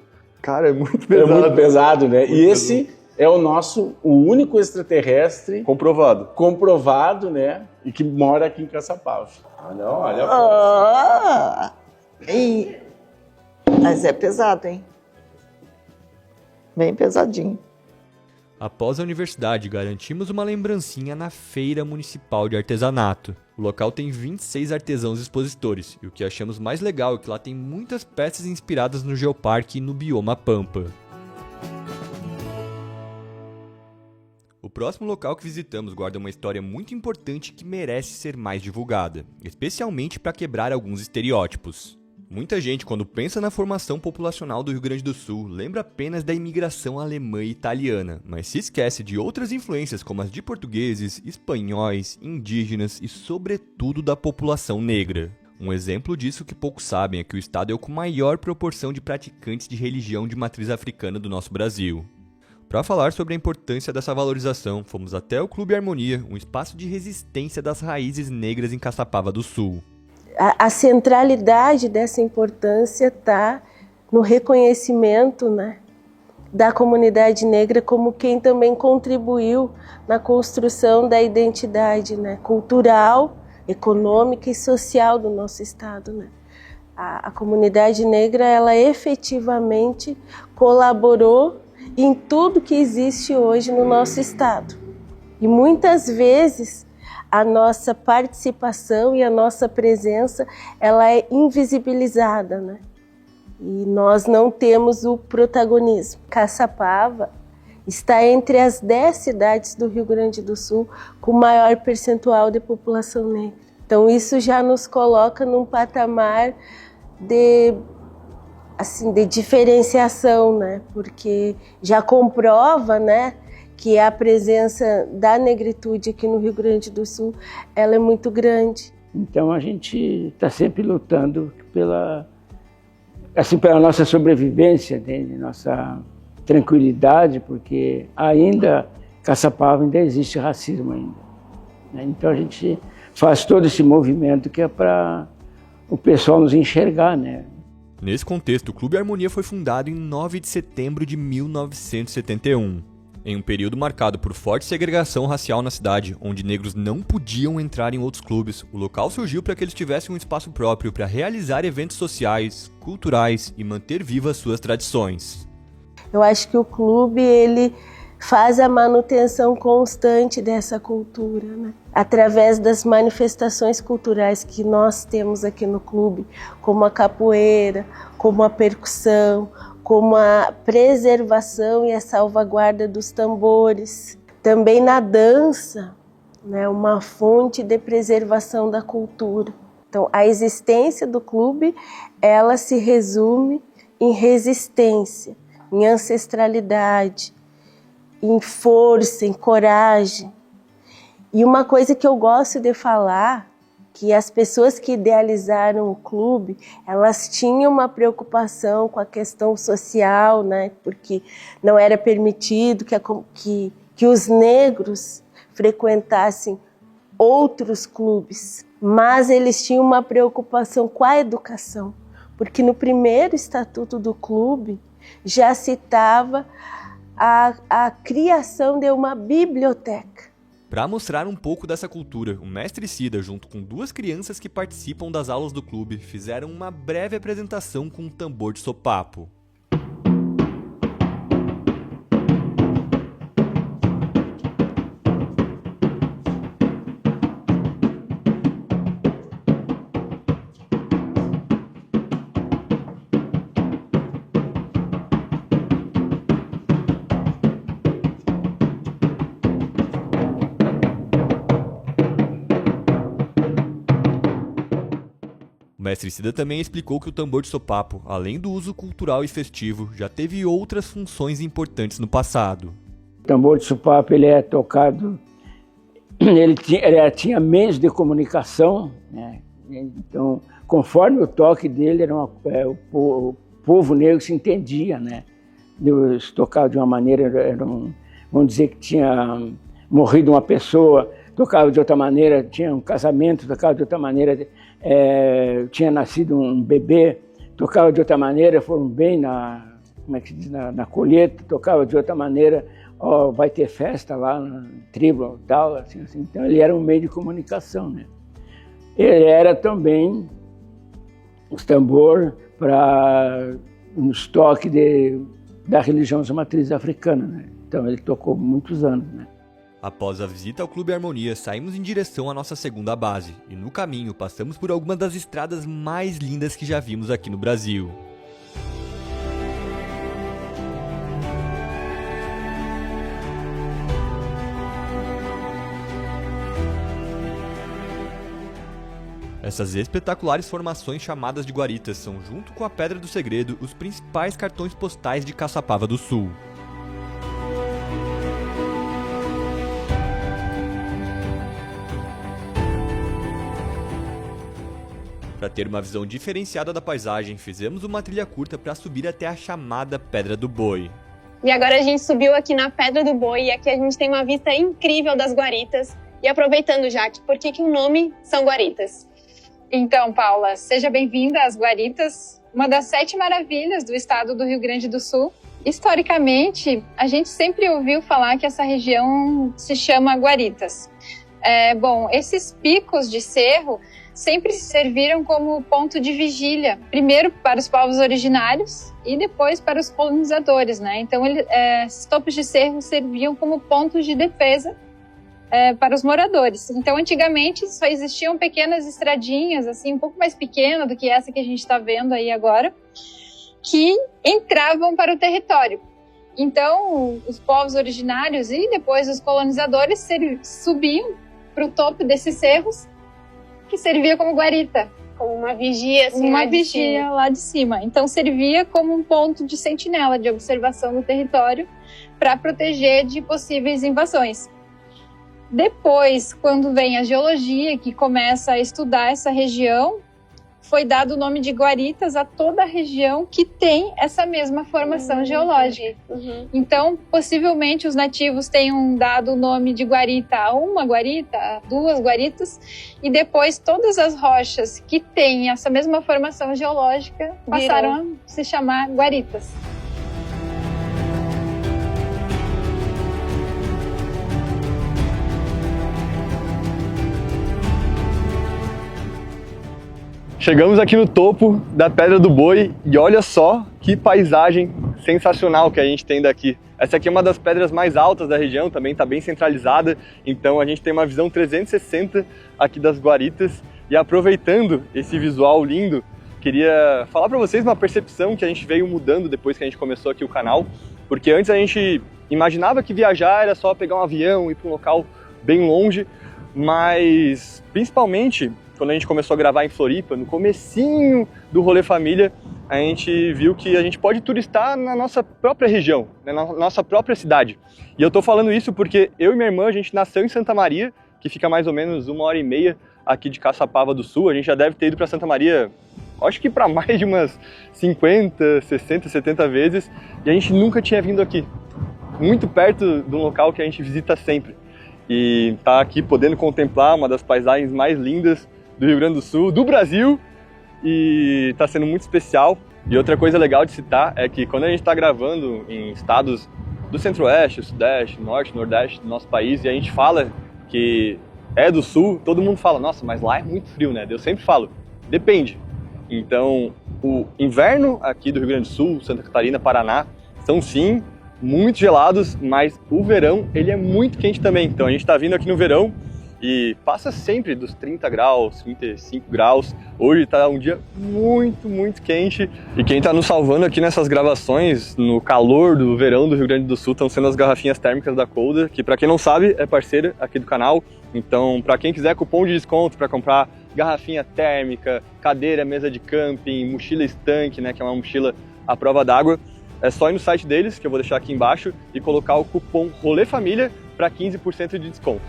Cara, é muito pesado. É muito pesado, né? E esse é o único extraterrestre comprovado, né? E que mora aqui em Caçapava. Olha a Mas é pesado, hein? Bem pesadinho. Após a universidade, garantimos uma lembrancinha na Feira Municipal de Artesanato. O local tem 26 artesãos expositores, e o que achamos mais legal é que lá tem muitas peças inspiradas no Geoparque e no bioma Pampa. O próximo local que visitamos guarda uma história muito importante que merece ser mais divulgada, especialmente para quebrar alguns estereótipos. Muita gente, quando pensa na formação populacional do Rio Grande do Sul, lembra apenas da imigração alemã e italiana, mas se esquece de outras influências como as de portugueses, espanhóis, indígenas e, sobretudo, da população negra. Um exemplo disso que poucos sabem é que o estado é o com maior proporção de praticantes de religião de matriz africana do nosso Brasil. Para falar sobre a importância dessa valorização, fomos até o Clube Harmonia, um espaço de resistência das raízes negras em Caçapava do Sul. A centralidade dessa importância está no reconhecimento, né, da comunidade negra como quem também contribuiu na construção da identidade, né, cultural, econômica e social do nosso estado, né. A comunidade negra, ela efetivamente colaborou em tudo que existe hoje no nosso estado. E muitas vezes a nossa participação e a nossa presença, ela é invisibilizada, né? E nós não temos o protagonismo. Caçapava está entre as 10 cidades do Rio Grande do Sul com maior percentual de população negra. Então isso já nos coloca num patamar de diferenciação, né? Porque já comprova, né, que a presença da negritude aqui no Rio Grande do Sul, ela é muito grande. Então a gente está sempre lutando pela nossa sobrevivência, entende? Nossa tranquilidade, porque ainda, Caçapava ainda existe racismo ainda, né? Então a gente faz todo esse movimento que é para o pessoal nos enxergar, né? Nesse contexto, o Clube Harmonia foi fundado em 9 de setembro de 1971. Em um período marcado por forte segregação racial na cidade, onde negros não podiam entrar em outros clubes, o local surgiu para que eles tivessem um espaço próprio para realizar eventos sociais, culturais e manter vivas suas tradições. Eu acho que o clube, ele faz a manutenção constante dessa cultura, né? Através das manifestações culturais que nós temos aqui no clube, como a capoeira, como a percussão, como a preservação e a salvaguarda dos tambores. Também na dança, né, uma fonte de preservação da cultura. Então, a existência do clube, ela se resume em resistência, em ancestralidade, em força, em coragem. E uma coisa que eu gosto de falar, que as pessoas que idealizaram o clube, elas tinham uma preocupação com a questão social, né? Porque não era permitido que os negros frequentassem outros clubes, mas eles tinham uma preocupação com a educação, porque no primeiro estatuto do clube já citava a criação de uma biblioteca. Para mostrar um pouco dessa cultura, o mestre Cida, junto com 2 crianças que participam das aulas do clube, fizeram uma breve apresentação com um tambor de sopapo. O mestre Cida também explicou que o tambor de sopapo, além do uso cultural e festivo, já teve outras funções importantes no passado. O tambor de sopapo, ele é tocado, ele tinha meios de comunicação, né? Então, conforme o toque dele, o povo negro se entendia, né? Tocava de uma maneira, vamos dizer que tinha morrido uma pessoa, tocava de outra maneira, tinha um casamento, tocava de outra maneira, tinha nascido um bebê, tocava de outra maneira, foram bem na colheita, tocava de outra maneira, ó, vai ter festa lá na tribo tal, assim. Então ele era um meio de comunicação, né? Ele era também os tambor para um estoque da religião de matriz africana, né? Então ele tocou muitos anos, né? Após a visita ao Clube Harmonia, saímos em direção à nossa segunda base, e no caminho passamos por algumas das estradas mais lindas que já vimos aqui no Brasil. Essas espetaculares formações chamadas de guaritas são, junto com a Pedra do Segredo, os principais cartões postais de Caçapava do Sul. Para ter uma visão diferenciada da paisagem, fizemos uma trilha curta para subir até a chamada Pedra do Boi. E agora a gente subiu aqui na Pedra do Boi e aqui a gente tem uma vista incrível das guaritas. E aproveitando, Jaque, por que o nome são guaritas? Então, Paula, seja bem-vinda às Guaritas, uma das 7 maravilhas do estado do Rio Grande do Sul. Historicamente, a gente sempre ouviu falar que essa região se chama Guaritas. Bom, esses picos de cerro sempre serviram como ponto de vigília, primeiro para os povos originários e depois para os colonizadores, né? Então, esses topos de cerro serviam como pontos de defesa para os moradores. Então, antigamente, só existiam pequenas estradinhas, assim, um pouco mais pequenas do que essa que a gente está vendo aí agora, que entravam para o território. Então, os povos originários e depois os colonizadores subiam para o topo desses cerros, que servia como guarita. Como uma vigia, assim, uma vigia lá de cima. Então, servia como um ponto de sentinela, de observação do território, para proteger de possíveis invasões. Depois, quando vem a geologia, que começa a estudar essa região, foi dado o nome de guaritas a toda a região que tem essa mesma formação geológica. Então, possivelmente, os nativos tenham dado o nome de guarita a uma guarita, a 2 guaritas, e depois todas as rochas que têm essa mesma formação geológica passaram a se chamar guaritas. Chegamos aqui no topo da Pedra do Boi e olha só que paisagem sensacional que a gente tem daqui. Essa aqui é uma das pedras mais altas da região, também está bem centralizada, então a gente tem uma visão 360 aqui das guaritas. E aproveitando esse visual lindo, queria falar para vocês uma percepção que a gente veio mudando depois que a gente começou aqui o canal, porque antes a gente imaginava que viajar era só pegar um avião e ir para um local bem longe, mas principalmente quando a gente começou a gravar em Floripa, no comecinho do Rolê Família, a gente viu que a gente pode turistar na nossa própria região, né, na nossa própria cidade. E eu tô falando isso porque eu e minha irmã, a gente nasceu em Santa Maria, que fica mais ou menos 1h30 aqui de Caçapava do Sul. A gente já deve ter ido para Santa Maria, acho que para mais de umas 50, 60, 70 vezes, e a gente nunca tinha vindo aqui, muito perto de um local que a gente visita sempre. E tá aqui podendo contemplar uma das paisagens mais lindas do Rio Grande do Sul, do Brasil, e está sendo muito especial. E outra coisa legal de citar é que quando a gente está gravando em estados do Centro-Oeste, Sudeste, Norte, Nordeste do nosso país, e a gente fala que é do Sul, todo mundo fala, nossa, mas lá é muito frio, né? Eu sempre falo, depende. Então, o inverno aqui do Rio Grande do Sul, Santa Catarina, Paraná, são sim muito gelados, mas o verão, ele é muito quente também. Então a gente está vindo aqui no verão, e passa sempre dos 30 graus, 35 graus. Hoje está um dia muito, muito quente. E quem está nos salvando aqui nessas gravações, no calor do verão do Rio Grande do Sul, estão sendo as garrafinhas térmicas da Colder, que para quem não sabe é parceira aqui do canal. Então, para quem quiser cupom de desconto para comprar garrafinha térmica, cadeira, mesa de camping, mochila estanque, né, que é uma mochila à prova d'água, é só ir no site deles, que eu vou deixar aqui embaixo, e colocar o cupom Rolê Família para 15% de desconto.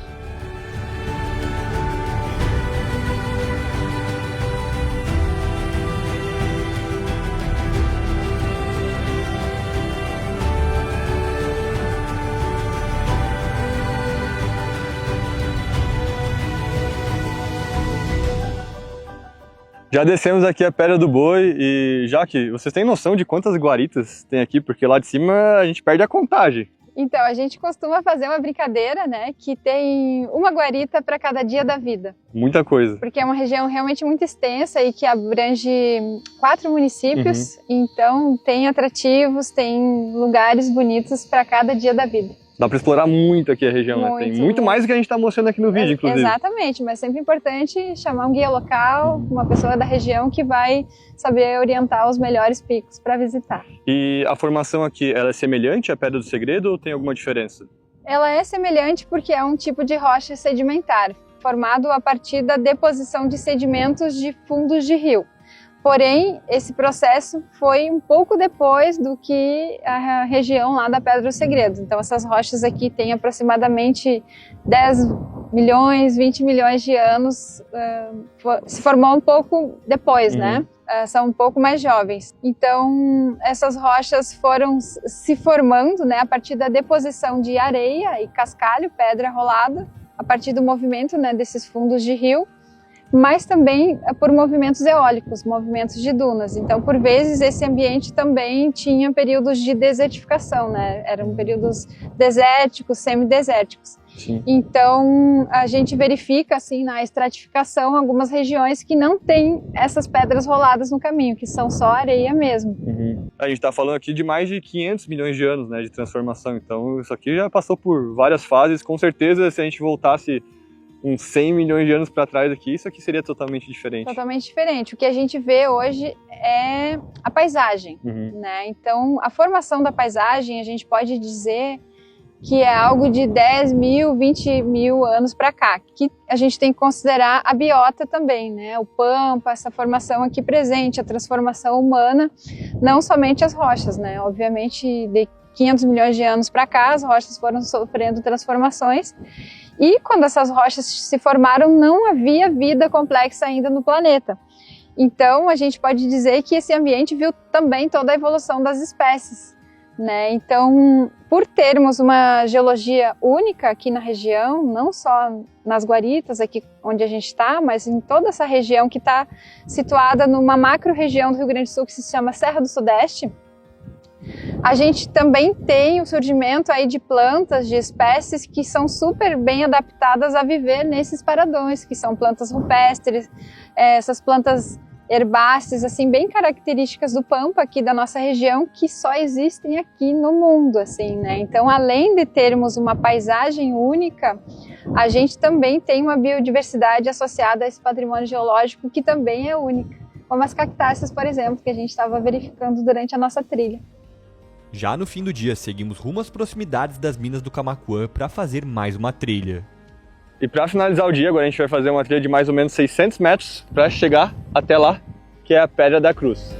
Já descemos aqui a Pedra do Boi e, Jaque, vocês têm noção de quantas guaritas tem aqui? Porque lá de cima a gente perde a contagem. Então, a gente costuma fazer uma brincadeira, né, que tem uma guarita para cada dia da vida. Muita coisa. Porque é uma região realmente muito extensa e que abrange 4 municípios, então tem atrativos, tem lugares bonitos para cada dia da vida. Dá para explorar muito aqui a região, né? Tem muito mais do que a gente está mostrando aqui no vídeo, inclusive. Exatamente, mas sempre importante chamar um guia local, uma pessoa da região que vai saber orientar os melhores picos para visitar. E a formação aqui, ela é semelhante à Pedra do Segredo ou tem alguma diferença? Ela é semelhante porque é um tipo de rocha sedimentar, formado a partir da deposição de sedimentos de fundos de rio. Porém, esse processo foi um pouco depois do que a região lá da Pedra do Segredo. Então, essas rochas aqui têm aproximadamente 10 milhões, 20 milhões de anos, se formou um pouco depois, né? São um pouco mais jovens. Então, essas rochas foram se formando, né, a partir da deposição de areia e cascalho, pedra rolada, a partir do movimento, né, desses fundos de rio, mas também por movimentos eólicos, movimentos de dunas. Então, por vezes, esse ambiente também tinha períodos de desertificação, né? Eram períodos desérticos, semidesérticos. Sim. Então, a gente verifica, assim, na estratificação, algumas regiões que não têm essas pedras roladas no caminho, que são só areia mesmo. A gente está falando aqui de mais de 500 milhões de anos, né, de transformação. Então, isso aqui já passou por várias fases. Com certeza, se a gente voltasse uns 100 milhões de anos para trás aqui, isso aqui seria totalmente diferente. Totalmente diferente. O que a gente vê hoje é a paisagem, né? Então, a formação da paisagem, a gente pode dizer que é algo de 10 mil, 20 mil anos para cá, que a gente tem que considerar a biota também, né? O pampa, essa formação aqui presente, a transformação humana, não somente as rochas, né? Obviamente, de 500 milhões de anos para cá, as rochas foram sofrendo transformações. E quando essas rochas se formaram, não havia vida complexa ainda no planeta. Então, a gente pode dizer que esse ambiente viu também toda a evolução das espécies, né? Então, por termos uma geologia única aqui na região, não só nas guaritas, aqui onde a gente está, mas em toda essa região que está situada numa macro-região do Rio Grande do Sul que se chama Serra do Sudeste, a gente também tem o surgimento aí de plantas, de espécies que são super bem adaptadas a viver nesses paradões, que são plantas rupestres, essas plantas herbáceas, assim, bem características do pampa aqui da nossa região, que só existem aqui no mundo, assim, né? Então, além de termos uma paisagem única, a gente também tem uma biodiversidade associada a esse patrimônio geológico que também é única, como as cactáceas, por exemplo, que a gente estava verificando durante a nossa trilha. Já no fim do dia, seguimos rumo às proximidades das minas do Camaquã para fazer mais uma trilha. E para finalizar o dia, agora a gente vai fazer uma trilha de mais ou menos 600 metros para chegar até lá, que é a Pedra da Cruz.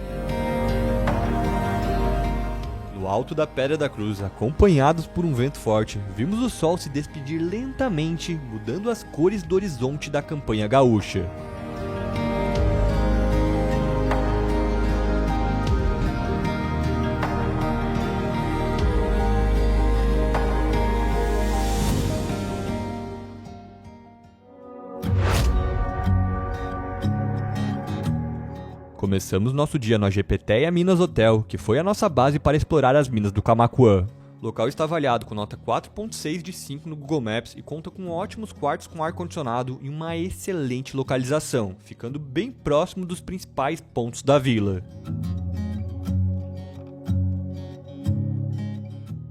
No alto da Pedra da Cruz, acompanhados por um vento forte, vimos o sol se despedir lentamente, mudando as cores do horizonte da campanha gaúcha. Começamos nosso dia no AGPTEA Minas Hotel, que foi a nossa base para explorar as minas do Camaquã. O local está avaliado com nota 4.6 de 5 no Google Maps e conta com ótimos quartos com ar-condicionado e uma excelente localização, ficando bem próximo dos principais pontos da vila.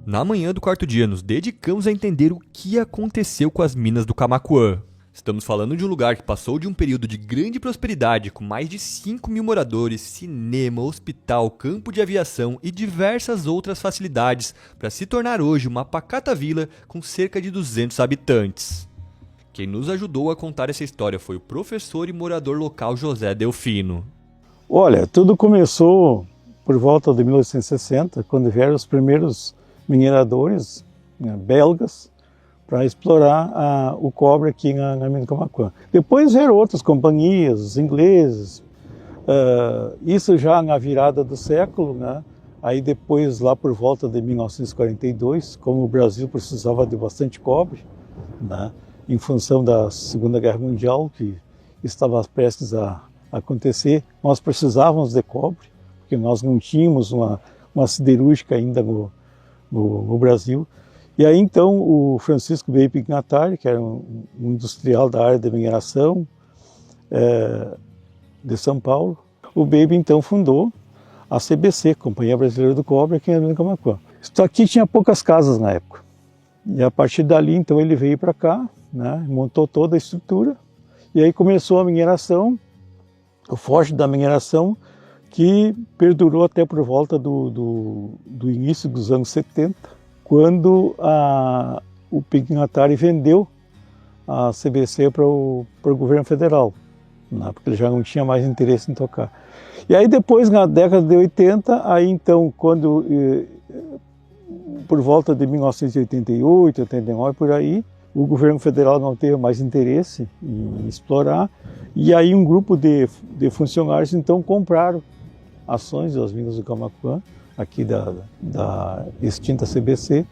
Na manhã do quarto dia, nos dedicamos a entender o que aconteceu com as minas do Camaquã. Estamos falando de um lugar que passou de um período de grande prosperidade, com mais de 5 mil moradores, cinema, hospital, campo de aviação e diversas outras facilidades, para se tornar hoje uma pacata vila com cerca de 200 habitantes. Quem nos ajudou a contar essa história foi o professor e morador local José Delfino. Olha, tudo começou por volta de 1860, quando vieram os primeiros mineradores, né, belgas, para explorar o cobre aqui na mina do Camaquã. Depois vieram outras companhias, os ingleses, isso já na virada do século, né? Aí depois, lá por volta de 1942, como o Brasil precisava de bastante cobre, né? Em função da Segunda Guerra Mundial, que estava prestes a acontecer, nós precisávamos de cobre, porque nós não tínhamos uma siderúrgica ainda no Brasil. E aí então o Francisco Baby Pignatari, que era um industrial da área de mineração de São Paulo, o Baby então fundou a CBC, Companhia Brasileira do Cobre, aqui em Camaquã. Isso aqui tinha poucas casas na época. E a partir dali então ele veio para cá, né, montou toda a estrutura, e aí começou a mineração, o forte da mineração, que perdurou até por volta do início dos anos 70, quando o Pignatari vendeu a CBC para o governo federal, né, porque ele já não tinha mais interesse em tocar. E aí depois, na década de 80, aí então, quando, por volta de 1988, 89, por aí, o governo federal não teve mais interesse em explorar, e aí um grupo de funcionários então compraram ações das minas do Camaquã, aqui da extinta CBC,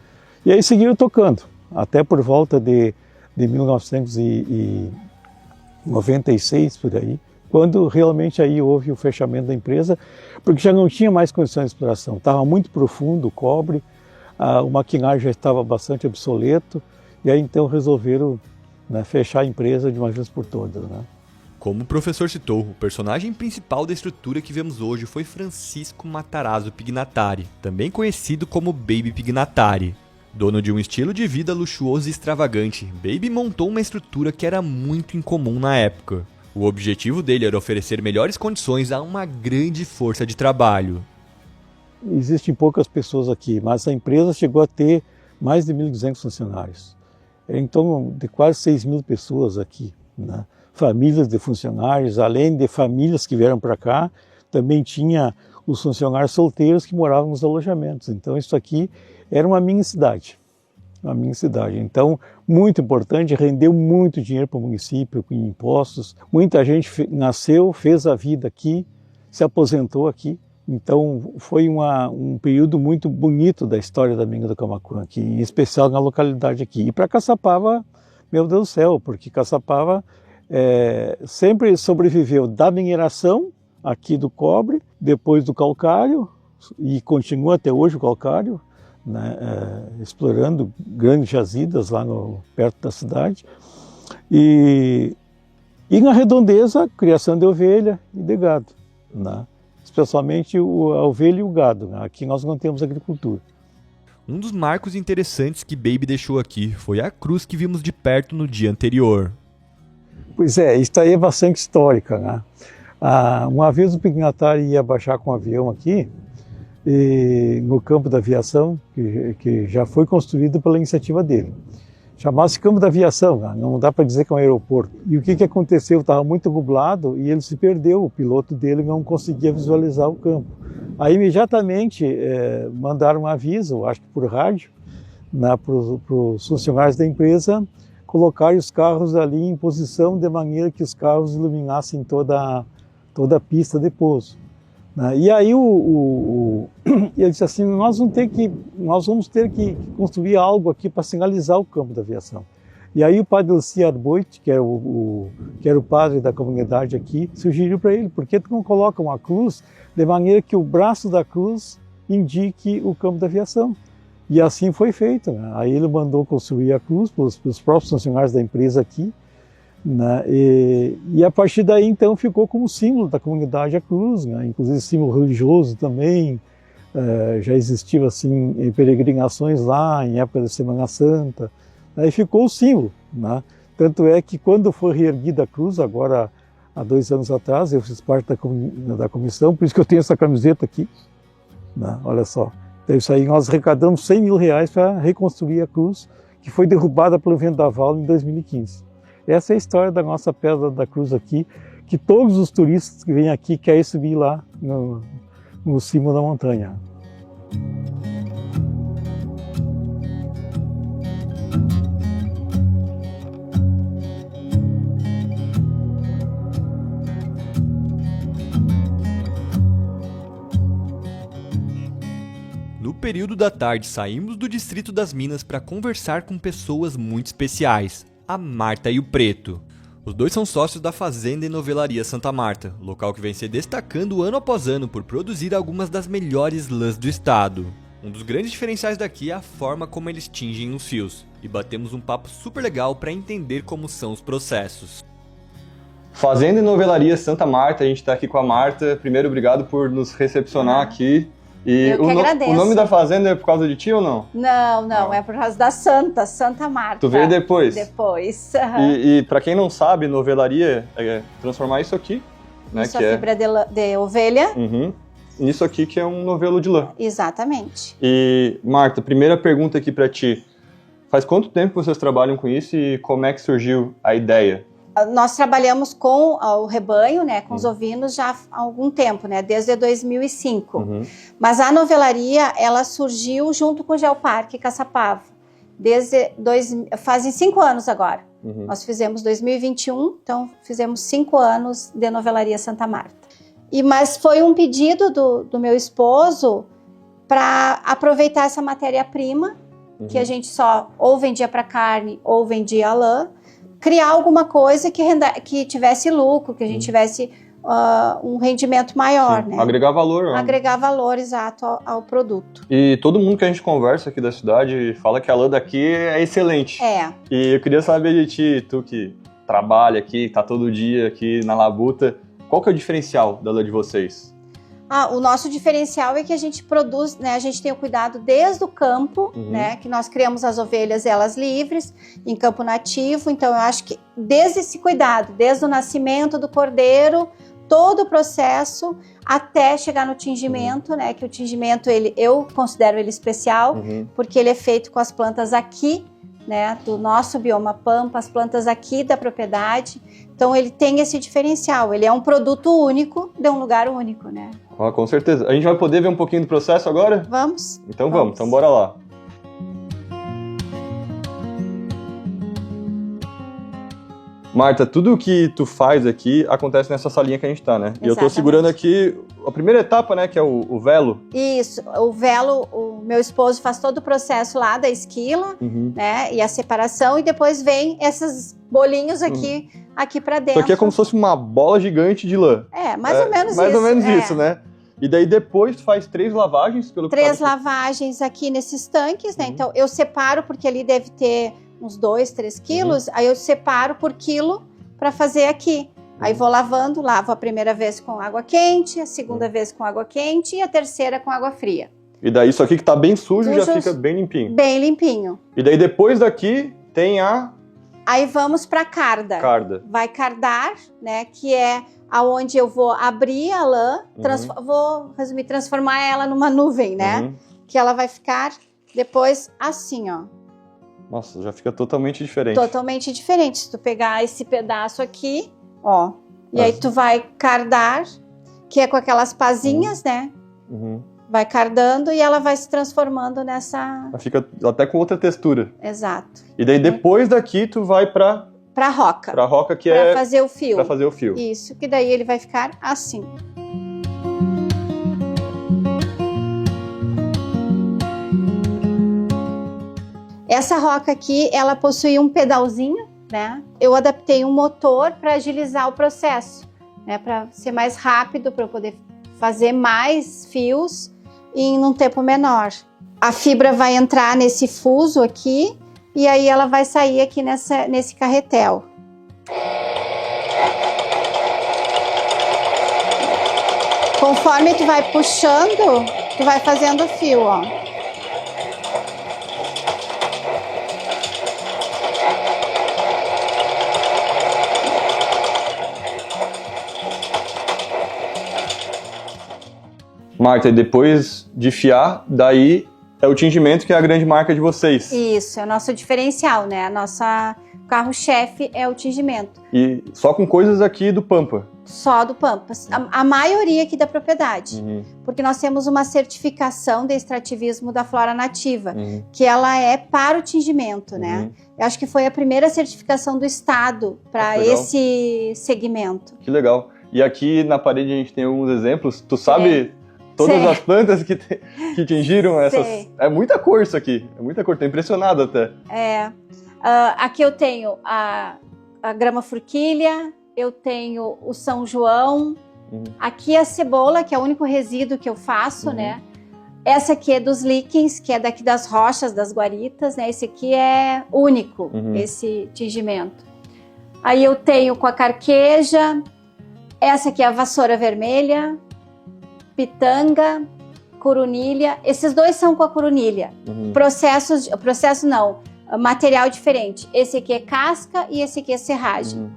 e aí seguiram tocando, até por volta de 1996, por aí, quando realmente aí houve o fechamento da empresa, porque já não tinha mais condições de exploração, estava muito profundo o cobre, o maquinário já estava bastante obsoleto, e aí então resolveram, né, fechar a empresa de uma vez por todas, né? Como o professor citou, o personagem principal da estrutura que vemos hoje foi Francisco Matarazzo Pignatari, também conhecido como Baby Pignatari. Dono de um estilo de vida luxuoso e extravagante, Baby montou uma estrutura que era muito incomum na época. O objetivo dele era oferecer melhores condições a uma grande força de trabalho. Existem poucas pessoas aqui, mas a empresa chegou a ter mais de 1.200 funcionários. Em torno de quase 6.000 pessoas aqui, né? Famílias de funcionários, além de famílias que vieram para cá, também tinha os funcionários solteiros que moravam nos alojamentos. Então isso aqui era uma mini cidade. Então, muito importante, rendeu muito dinheiro para o município, com impostos. Muita gente nasceu, fez a vida aqui, se aposentou aqui. Então, foi um período muito bonito da história da mina do Camaquã, aqui, em especial na localidade aqui. E para Caçapava, meu Deus do céu, porque Caçapava sempre sobreviveu da mineração aqui do cobre, depois do calcário, e continua até hoje o calcário, né, explorando grandes jazidas lá perto da cidade, e na redondeza, criação de ovelha e de gado, né, especialmente a ovelha e o gado, né, aqui nós não temos agricultura. Um dos marcos interessantes que Baby deixou aqui foi a cruz que vimos de perto no dia anterior. Pois é, isso aí é bastante histórica, né? Uma vez o Pignatari ia baixar com um avião aqui, no campo da aviação, que já foi construído pela iniciativa dele. Chamava-se campo da aviação, né? Não dá para dizer que é um aeroporto. E o que aconteceu? Estava muito nublado e ele se perdeu, o piloto dele não conseguia visualizar o campo. Aí imediatamente mandaram um aviso, acho que por rádio, né, para os funcionários da empresa, colocarem os carros ali em posição de maneira que os carros iluminassem toda a pista de pouso. E aí ele disse assim, nós vamos ter que construir algo aqui para sinalizar o campo da aviação. E aí o padre Luci Arboit, que era o padre da comunidade aqui, sugeriu para ele, por que tu não coloca uma cruz de maneira que o braço da cruz indique o campo da aviação? E assim foi feito, né? Aí ele mandou construir a cruz para os próprios funcionários da empresa aqui, né? E a partir daí então ficou como símbolo da comunidade a cruz, né? Inclusive símbolo religioso também, já existiam assim peregrinações lá em época da Semana Santa, aí ficou o símbolo, né? Tanto é que quando foi reerguida a cruz, agora há 2 anos atrás, eu fiz parte da comissão, por isso que eu tenho essa camiseta aqui, né? Olha só. Então, isso aí nós arrecadamos R$100 mil para reconstruir a cruz, que foi derrubada pelo vendaval em 2015. Essa é a história da nossa Pedra da Cruz aqui, que todos os turistas que vêm aqui querem subir lá no cimo da montanha. No período da tarde, saímos do Distrito das Minas para conversar com pessoas muito especiais, a Marta e o Preto. Os dois são sócios da Fazenda e Novelaria Santa Marta, local que vem se destacando ano após ano por produzir algumas das melhores lãs do estado. Um dos grandes diferenciais daqui é a forma como eles tingem os fios, e batemos um papo super legal para entender como são os processos. Fazenda e Novelaria Santa Marta, a gente está aqui com a Marta. Primeiro, obrigado por nos recepcionar aqui. E eu que agradeço. O nome da fazenda é por causa de ti ou não? Não, é por causa da Santa Marta. Tu veio depois? Depois. E para quem não sabe, novelaria é transformar isso aqui, né? Isso é fibra de ovelha. Nisso aqui que é um novelo de lã. Exatamente. E, Marta, primeira pergunta aqui para ti. Faz quanto tempo vocês trabalham com isso e como é que surgiu a ideia? Nós trabalhamos com o rebanho, né, com os ovinos já há algum tempo, né, desde 2005. Mas a novelaria, ela surgiu junto com o Geoparque Caçapava. Fazem 5 anos agora. Nós fizemos 2021, então fizemos 5 anos de Novelaria Santa Marta. Mas foi um pedido do meu esposo para aproveitar essa matéria-prima, que a gente só ou vendia para carne ou vendia a lã, criar alguma coisa que tivesse lucro, que a gente tivesse um rendimento maior, né? Agregar valor. Agregar valor, exato, ao produto. E todo mundo que a gente conversa aqui da cidade fala que a lã daqui é excelente. É. E eu queria saber de ti, tu que trabalha aqui, tá todo dia aqui na labuta, qual que é o diferencial da lã de vocês? O nosso diferencial é que a gente produz, né? A gente tem o cuidado desde o campo, né? Que nós criamos as ovelhas, elas livres, em campo nativo. Então, eu acho que desde esse cuidado, desde o nascimento do cordeiro, todo o processo até chegar no tingimento, né? Que o tingimento, eu considero ele especial, porque ele é feito com as plantas aqui, né? Do nosso bioma Pampa, as plantas aqui da propriedade. Então, ele tem esse diferencial. Ele é um produto único de um lugar único, né? Com certeza. A gente vai poder ver um pouquinho do processo agora? Vamos. Então vamos. Então bora lá. Marta, tudo que tu faz aqui acontece nessa salinha que a gente tá, né? Exatamente. E eu tô segurando aqui a primeira etapa, né? Que é o velo. Isso. O velo, o meu esposo faz todo o processo lá da esquila, né? E a separação. E depois vem esses bolinhos aqui, aqui pra dentro. Isso aqui é como se fosse uma bola gigante de lã. Mais ou menos isso. Mais ou menos isso, né? E daí depois tu faz 3 lavagens? 3 lavagens aqui nesses tanques, né? Então eu separo, porque ali deve ter uns 2, 3 quilos, aí eu separo por quilo para fazer aqui. Aí vou lavando, lavo a primeira vez com água quente, a segunda vez com água quente e a terceira com água fria. E daí isso aqui que tá bem sujo já fica bem limpinho? Bem limpinho. E daí depois daqui tem Aí vamos para carda. Vai cardar, né? Que é aonde eu vou abrir a lã, vou resumir, transformar ela numa nuvem, né? Que ela vai ficar depois assim, ó. Nossa, já fica totalmente diferente. Totalmente diferente. Se tu pegar esse pedaço aqui, ó, e aí tu vai cardar, que é com aquelas pazinhas, né? Vai cardando e ela vai se transformando nessa... Ela fica até com outra textura. Exato. E daí depois daqui tu vai pra roca. Pra roca, que pra fazer o fio. Pra fazer o fio. Isso, que daí ele vai ficar assim. Essa roca aqui, ela possui um pedalzinho, né? Eu adaptei um motor para agilizar o processo, né? Para ser mais rápido, para eu poder fazer mais fios em um tempo menor. A fibra vai entrar nesse fuso aqui e aí ela vai sair aqui nesse carretel. Conforme tu vai puxando, tu vai fazendo o fio, ó. Marta, e depois de fiar, daí é o tingimento que é a grande marca de vocês. Isso, é o nosso diferencial, né? A nossa carro-chefe é o tingimento. E só com coisas aqui do Pampa? Só do Pampa. A maioria aqui da propriedade. Porque nós temos uma certificação de extrativismo da flora nativa, que ela é para o tingimento, né? Eu acho que foi a primeira certificação do estado para esse segmento. Que legal. E aqui na parede a gente tem alguns exemplos. Tu sabe todas as plantas que tingiram essas... É muita cor isso aqui. É muita cor. Tô impressionado até. Aqui eu tenho a grama forquilha, eu tenho o São João, aqui a cebola, que é o único resíduo que eu faço, né? Essa aqui é dos líquens, que é daqui das rochas, das guaritas, né? Esse aqui é único, esse tingimento. Aí eu tenho com a carqueja, essa aqui é a vassoura vermelha, pitanga, coronilha. Esses dois são com a coronilha. Material diferente. Esse aqui é casca e esse aqui é serragem.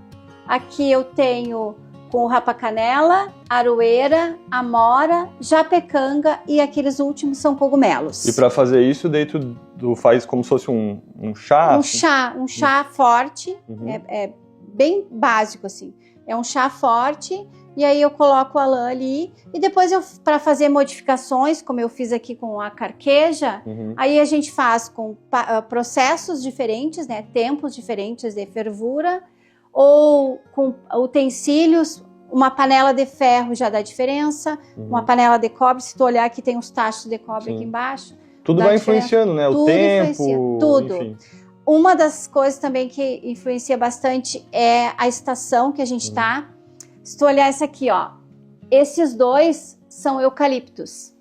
Aqui eu tenho com o rapacanela, aroeira, amora, japecanga e aqueles últimos são cogumelos. E para fazer isso, daí tu faz como se fosse um chá? Um chá forte, é bem básico assim. É um chá forte e aí eu coloco a lã ali e depois para fazer modificações, como eu fiz aqui com a carqueja, aí a gente faz com processos diferentes, né, tempos diferentes de fervura, ou com utensílios. Uma panela de ferro já dá diferença, uma panela de cobre, se tu olhar aqui tem uns tachos de cobre aqui embaixo. Tudo vai influenciando, né? O tempo, tudo. Enfim. Uma das coisas também que influencia bastante é a estação que a gente tá. Se tu olhar essa aqui, ó, esses dois são eucaliptos.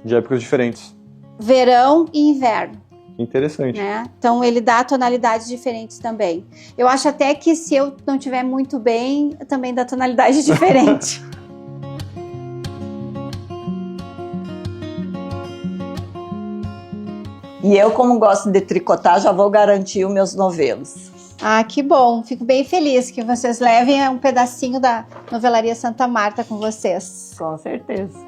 De épocas diferentes. Verão e inverno. Interessante. Né? Então ele dá tonalidades diferentes também. Eu acho até que se eu não tiver muito bem, também dá tonalidade diferente. E eu, como gosto de tricotar, já vou garantir os meus novelos. Ah, que bom. Fico bem feliz que vocês levem um pedacinho da Novelaria Santa Marta com vocês. Com certeza.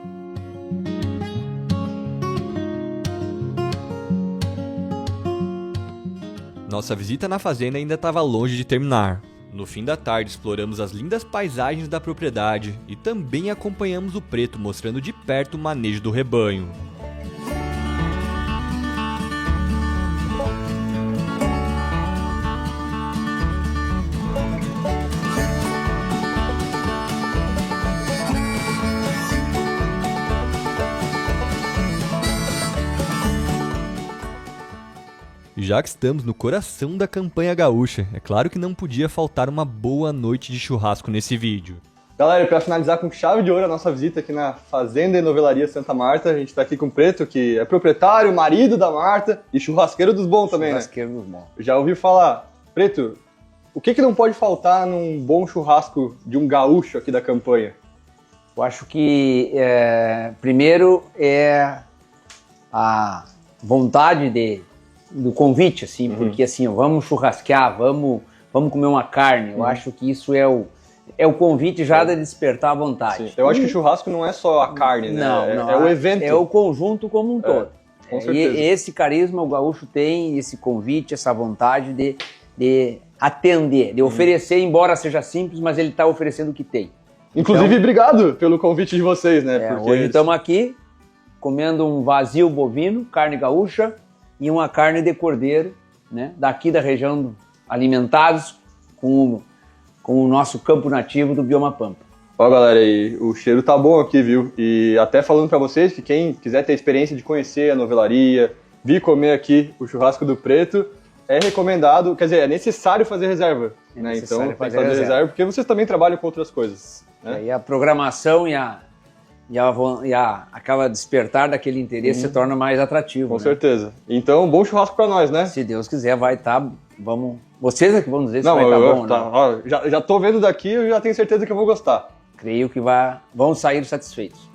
Nossa visita na fazenda ainda estava longe de terminar. No fim da tarde, exploramos as lindas paisagens da propriedade e também acompanhamos o Preto mostrando de perto o manejo do rebanho. Já que estamos no coração da campanha gaúcha, é claro que não podia faltar uma boa noite de churrasco nesse vídeo. Galera, para finalizar com chave de ouro a nossa visita aqui na Fazenda e Novelaria Santa Marta, a gente está aqui com o Preto, que é proprietário, marido da Marta e churrasqueiro dos bons também, Churrasqueiro dos bons. Já ouvi falar. Preto, o que não pode faltar num bom churrasco de um gaúcho aqui da campanha? Eu acho que, primeiro, é a vontade do convite, assim, porque assim, vamos churrasquear, vamos comer uma carne. Eu acho que isso é o convite já de despertar a vontade. Sim. Eu acho que churrasco não é só a carne, né? Não, é o evento. É o conjunto como um todo. Com certeza. E esse carisma o gaúcho tem, esse convite, essa vontade de atender, de oferecer, embora seja simples, mas ele está oferecendo o que tem. Inclusive, então, obrigado pelo convite de vocês, né? Porque hoje estamos aqui comendo um vazio bovino, carne gaúcha, e uma carne de cordeiro, né, daqui da região, alimentados com o nosso campo nativo do bioma Pampa. Ó, galera, e o cheiro tá bom aqui, viu? E até falando pra vocês que quem quiser ter a experiência de conhecer a novelaria, vir comer aqui o churrasco do Preto, é recomendado, quer dizer, é necessário fazer reserva, né? Então tem que fazer reserva, porque vocês também trabalham com outras coisas, né? E a programação e aquela despertar daquele interesse se torna mais atrativo. Com certeza. Então, bom churrasco pra nós, né? Se Deus quiser, vai estar. Vamos. Vocês é que vão dizer se vai estar bom, né? Ó, já tô vendo daqui, eu já tenho certeza que eu vou gostar. Creio que vão sair satisfeitos.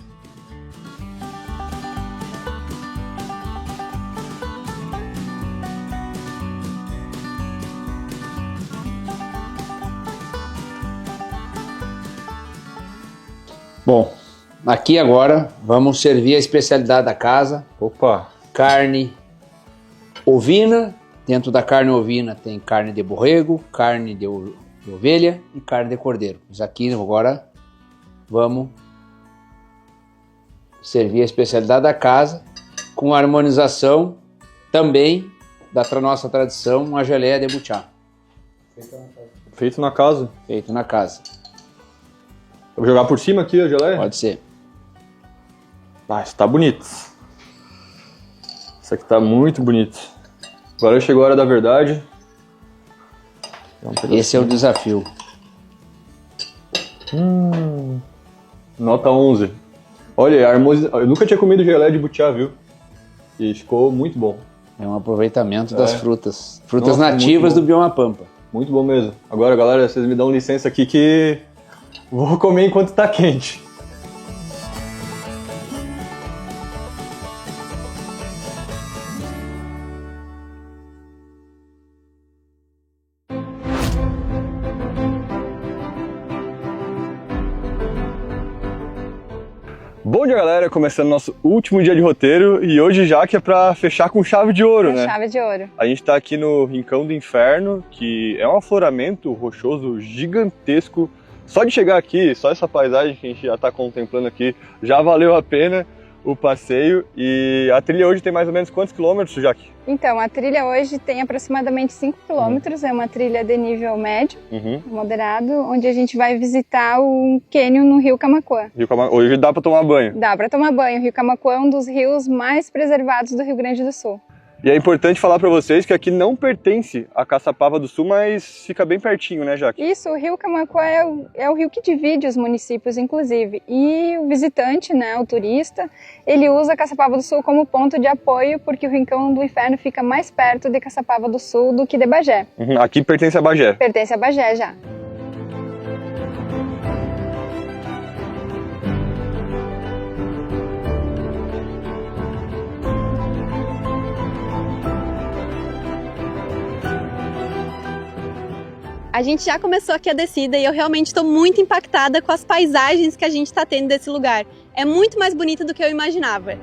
Bom, aqui agora vamos servir a especialidade da casa. Opa! Carne ovina. Dentro da carne ovina tem carne de borrego, carne de ovelha e carne de cordeiro. Mas aqui agora vamos servir a especialidade da casa com a harmonização também da nossa tradição, uma geleia de butiá. Feito na casa? Feito na casa. Vou jogar por cima aqui a geleia? Pode ser. Ah, isso tá bonito. Isso aqui tá muito bonito. Agora chegou a hora da verdade. Esse é o desafio. Nota 11. Olha, eu nunca tinha comido geleia de butiá, viu? E ficou muito bom. É um aproveitamento das frutas. Frutas Nossa, nativas do bioma Pampa. Muito bom mesmo. Agora, galera, vocês me dão licença aqui que vou comer enquanto tá quente. Bom dia, galera, começando nosso último dia de roteiro e hoje já que é pra fechar com chave de ouro, né? Chave de ouro. A gente tá aqui no Rincão do Inferno, que é um afloramento rochoso gigantesco. Só de chegar aqui, só essa paisagem que a gente já tá contemplando aqui, já valeu a pena o passeio. E a trilha hoje tem mais ou menos quantos quilômetros, Jaque? Então, a trilha hoje tem aproximadamente 5 quilômetros, é uma trilha de nível médio, moderado, onde a gente vai visitar o cânion no Rio Camaquã. Hoje dá para tomar banho? Dá para tomar banho. O Rio Camaquã é um dos rios mais preservados do Rio Grande do Sul. E é importante falar para vocês que aqui não pertence a Caçapava do Sul, mas fica bem pertinho, né, Jaque? Isso, o Rio Camaquã é o rio que divide os municípios, inclusive. E o visitante, né, o turista, ele usa Caçapava do Sul como ponto de apoio, porque o Rincão do Inferno fica mais perto de Caçapava do Sul do que de Bagé. Aqui pertence a Bagé. Pertence a Bagé já. A gente já começou aqui a descida e eu realmente estou muito impactada com as paisagens que a gente está tendo desse lugar. É muito mais bonito do que eu imaginava.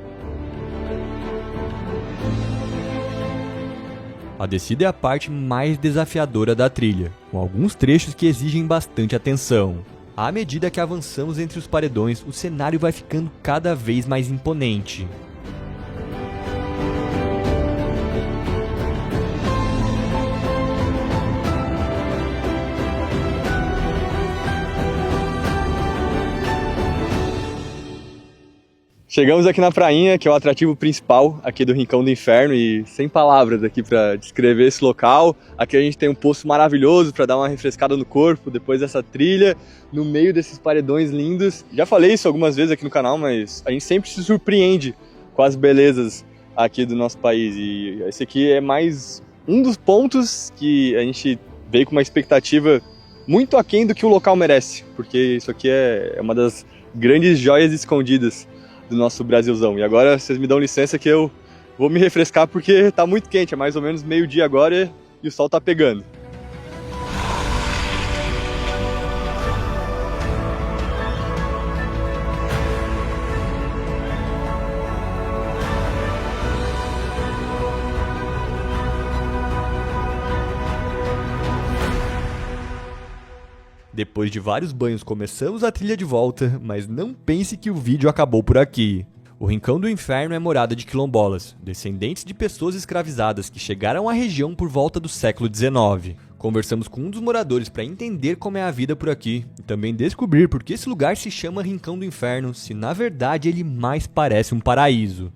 A descida é a parte mais desafiadora da trilha, com alguns trechos que exigem bastante atenção. À medida que avançamos entre os paredões, o cenário vai ficando cada vez mais imponente. Chegamos aqui na prainha, que é o atrativo principal aqui do Rincão do Inferno, e sem palavras aqui para descrever esse local. Aqui a gente tem um poço maravilhoso para dar uma refrescada no corpo depois dessa trilha, no meio desses paredões lindos. Já falei isso algumas vezes aqui no canal, mas a gente sempre se surpreende com as belezas aqui do nosso país. E esse aqui é mais um dos pontos que a gente veio com uma expectativa muito aquém do que o local merece, porque isso aqui é uma das grandes joias escondidas do nosso Brasilzão. E agora vocês me dão licença que eu vou me refrescar porque tá muito quente, é mais ou menos meio-dia agora e o sol tá pegando. Depois de vários banhos começamos a trilha de volta, mas não pense que o vídeo acabou por aqui. O Rincão do Inferno é morada de quilombolas, descendentes de pessoas escravizadas que chegaram à região por volta do século XIX. Conversamos com um dos moradores para entender como é a vida por aqui e também descobrir por que esse lugar se chama Rincão do Inferno, se na verdade ele mais parece um paraíso.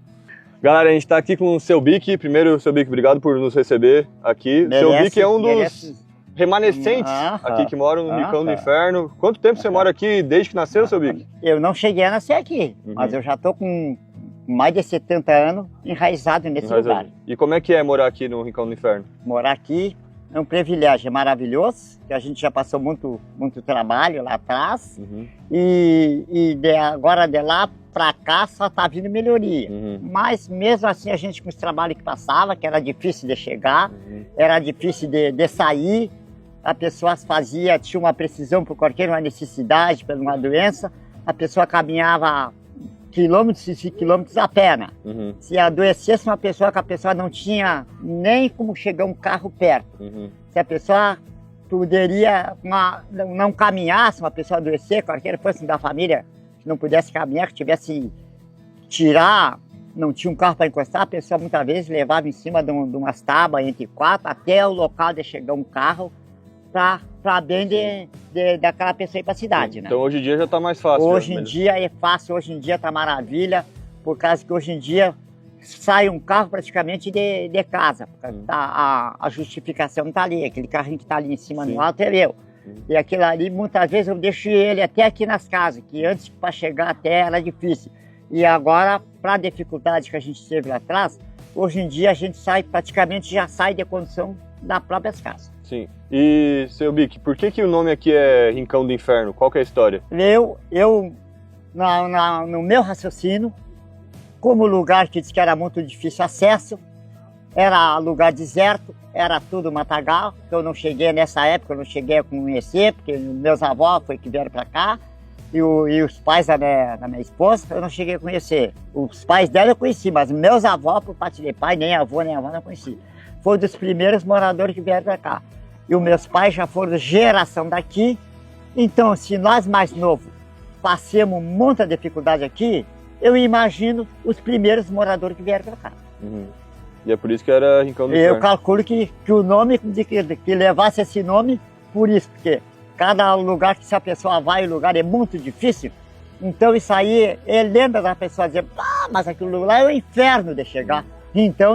Galera, a gente tá aqui com o Seu Bic. Primeiro, Seu Bic, obrigado por nos receber aqui. Seu Bic é um dos remanescentes aqui que moram no Rincão do Inferno. Quanto tempo você mora aqui desde que nasceu, Seu Bic? Eu não cheguei a nascer aqui, mas eu já tô com mais de 70 anos enraizado nesse lugar. E como é que é morar aqui no Rincão do Inferno? Morar aqui é um privilégio, é maravilhoso, que a gente já passou muito trabalho lá atrás agora de lá para cá só tá vindo melhoria. Mas mesmo assim a gente com esse trabalho que passava, que era difícil de chegar, era difícil de sair, a pessoa tinha uma precisão por qualquer uma necessidade, por uma doença, a pessoa caminhava quilômetros e quilômetros a pé, né? Se adoecesse uma pessoa, que a pessoa não tinha nem como chegar um carro perto. Se a pessoa poderia não caminhasse, uma pessoa adoecer, qualquer coisa da família que não pudesse caminhar, que tivesse não tinha um carro para encostar, a pessoa muitas vezes levava em cima de umas tábuas entre 4 até o local de chegar um carro para bem daquela pessoa ir para a cidade, né? Então hoje em dia já está mais fácil. Hoje em dia é fácil, hoje em dia está maravilha, por causa que hoje em dia sai um carro praticamente de casa. A justificação está ali, aquele carrinho que está ali em cima no alto é meu. E aquilo ali, muitas vezes eu deixo ele até aqui nas casas, que antes para chegar até era difícil. E agora, para a dificuldade que a gente teve lá atrás, Hoje em dia a gente praticamente já sai de condução das próprias casas. Sim. E, seu Bic, por que o nome aqui é Rincão do Inferno? Qual que é a história? No meu raciocínio, como lugar que diz que era muito difícil acesso, era lugar deserto, era tudo matagal, que eu não cheguei nessa época, eu não cheguei a conhecer, porque meus avós foi que vieram para cá, e os pais da minha esposa eu não cheguei a conhecer. Os pais dela eu conheci, mas meus avós, por parte de pai, nem avô nem avó não conheci. Foi dos primeiros moradores que vieram para cá. E os meus pais já foram geração daqui, então se nós mais novos passemos muita dificuldade aqui, eu imagino os primeiros moradores que vieram para cá. Uhum. E é por isso que era Rincão do Inferno. Eu calculo que o nome, que levasse esse nome, por isso, porque cada lugar que se a pessoa vai, o lugar é muito difícil, então isso aí é lenda da pessoa dizer, mas aquilo lá é o inferno de chegar. Então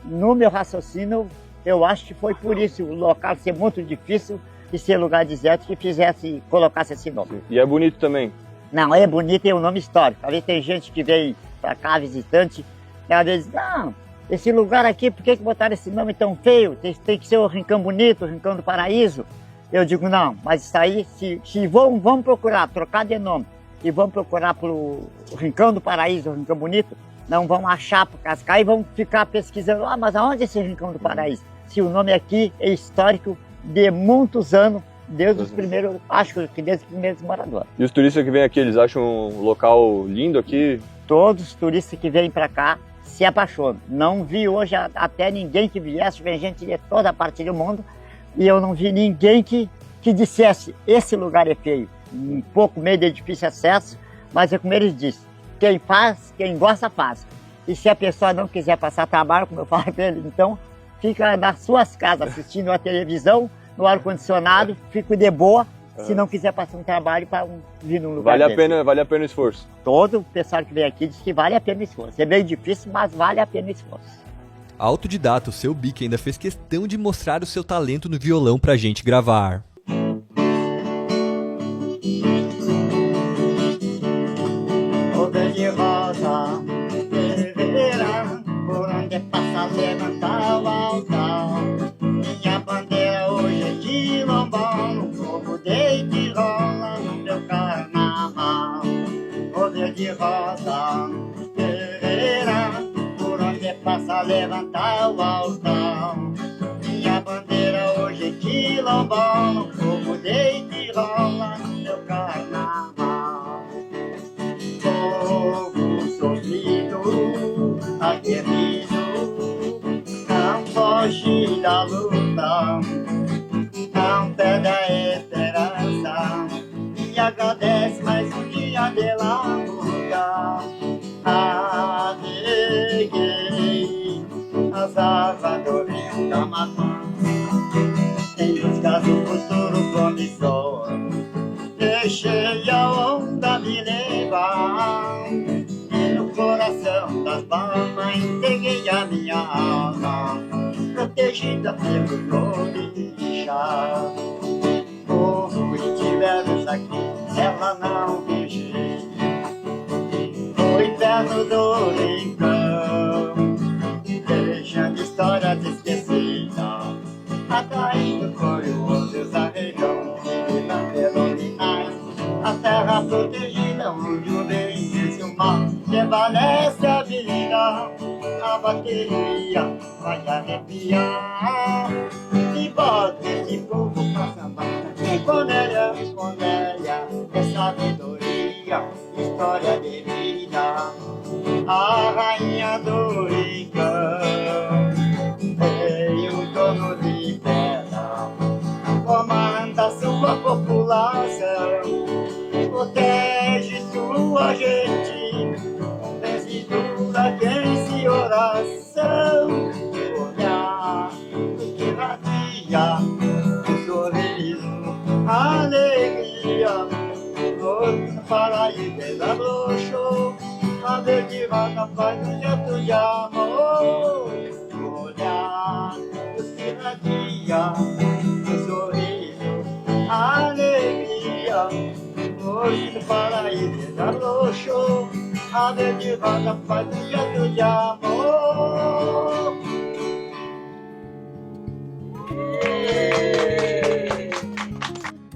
no meu raciocínio, eu acho que foi por isso, o local ser muito difícil e ser lugar deserto que colocasse esse nome. E é bonito também? Não, é bonito e é um nome histórico. Às vezes tem gente que vem para cá, visitante, e às vezes, não, esse lugar aqui, por que botaram esse nome tão feio? Tem que ser o Rincão Bonito, o Rincão do Paraíso. Eu digo, não, mas isso aí, se vamos procurar, trocar de nome, e vamos procurar pelo Rincão do Paraíso, o Rincão Bonito, não vão achar por cascar e vão ficar pesquisando, mas aonde é esse Rincão do Paraíso? Se o nome aqui é histórico de muitos anos, desde os primeiros, acho que desde os primeiros moradores. E os turistas que vêm aqui, eles acham um local lindo aqui? Todos os turistas que vêm para cá se apaixonam. Não vi hoje até ninguém que viesse, vem gente de toda a parte do mundo, e eu não vi ninguém que dissesse, esse lugar é feio. Um pouco meio de difícil acesso, mas é como eles dizem, quem gosta faz. E se a pessoa não quiser passar trabalho, como eu falo para ele, então fica nas suas casas assistindo a televisão, no ar-condicionado, fica de boa, se não quiser passar um trabalho para vir num lugar Vale a pena o esforço? Todo o pessoal que vem aqui diz que vale a pena o esforço. É bem difícil, mas vale a pena o esforço. Autodidata, o seu Bic ainda fez questão de mostrar o seu talento no violão pra gente gravar. De rosa, verão, por onde passa levanta o altar. Minha bandeira hoje é de lombão, no fogo deita e rola no meu carnaval. O verde rosa, verão, por onde passa levanta o altar. Minha bandeira hoje é de lombão, no fogo deita e rola no meu carnaval. Aguerrido, não foge da luta, não perde a esperança e agradece mais um dia de labuta. Naveguei as águas do rio Camaquã em busca do futuro promissor, deixei a onda me levar. Coração das Bahamas, entreguei a minha alma, protegida pelo orixá. Povo que tiveres aqui, ela não vigei. O inverno do rincão, deixando histórias esquecidas, atraindo curiosos a região divina pelos minais, a terra protegida onde o bem e o mal prevalece a vida, a bateria vai arrepiar. E bota esse povo pra sambar, e conélia, é sabedoria, história de vida. A rainha do rincão, e o dono de terra, comanda sua população, protege sua gente, segura quem se oração, olhar que radia, um sorriso, alegria, no paraíso desabrochou, a verde rosa faz um gesto de amor, olhar que radia, um sorriso, alegria, hoje no paraíso desabrochou, a verde rosa faz um gesto de amor.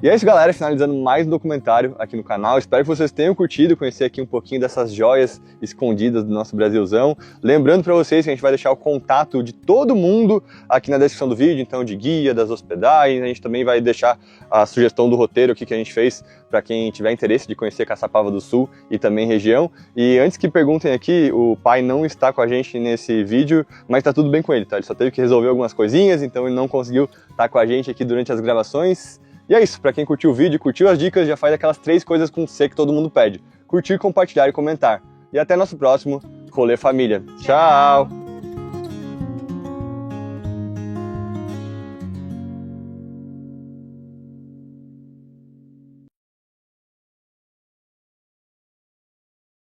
E é isso, galera, finalizando mais um documentário aqui no canal. Espero que vocês tenham curtido, conhecer aqui um pouquinho dessas joias escondidas do nosso Brasilzão. Lembrando para vocês que a gente vai deixar o contato de todo mundo aqui na descrição do vídeo, então de guia, das hospedagens. A gente também vai deixar a sugestão do roteiro aqui que a gente fez para quem tiver interesse de conhecer Caçapava do Sul e também região. E antes que perguntem aqui, o pai não está com a gente nesse vídeo, mas tá tudo bem com ele, tá? Ele só teve que resolver algumas coisinhas, então ele não conseguiu estar com a gente aqui durante as gravações. E é isso, para quem curtiu o vídeo, curtiu as dicas, já faz aquelas 3 coisas com C que todo mundo pede. Curtir, compartilhar e comentar. E até nosso próximo Rolê Família. Tchau!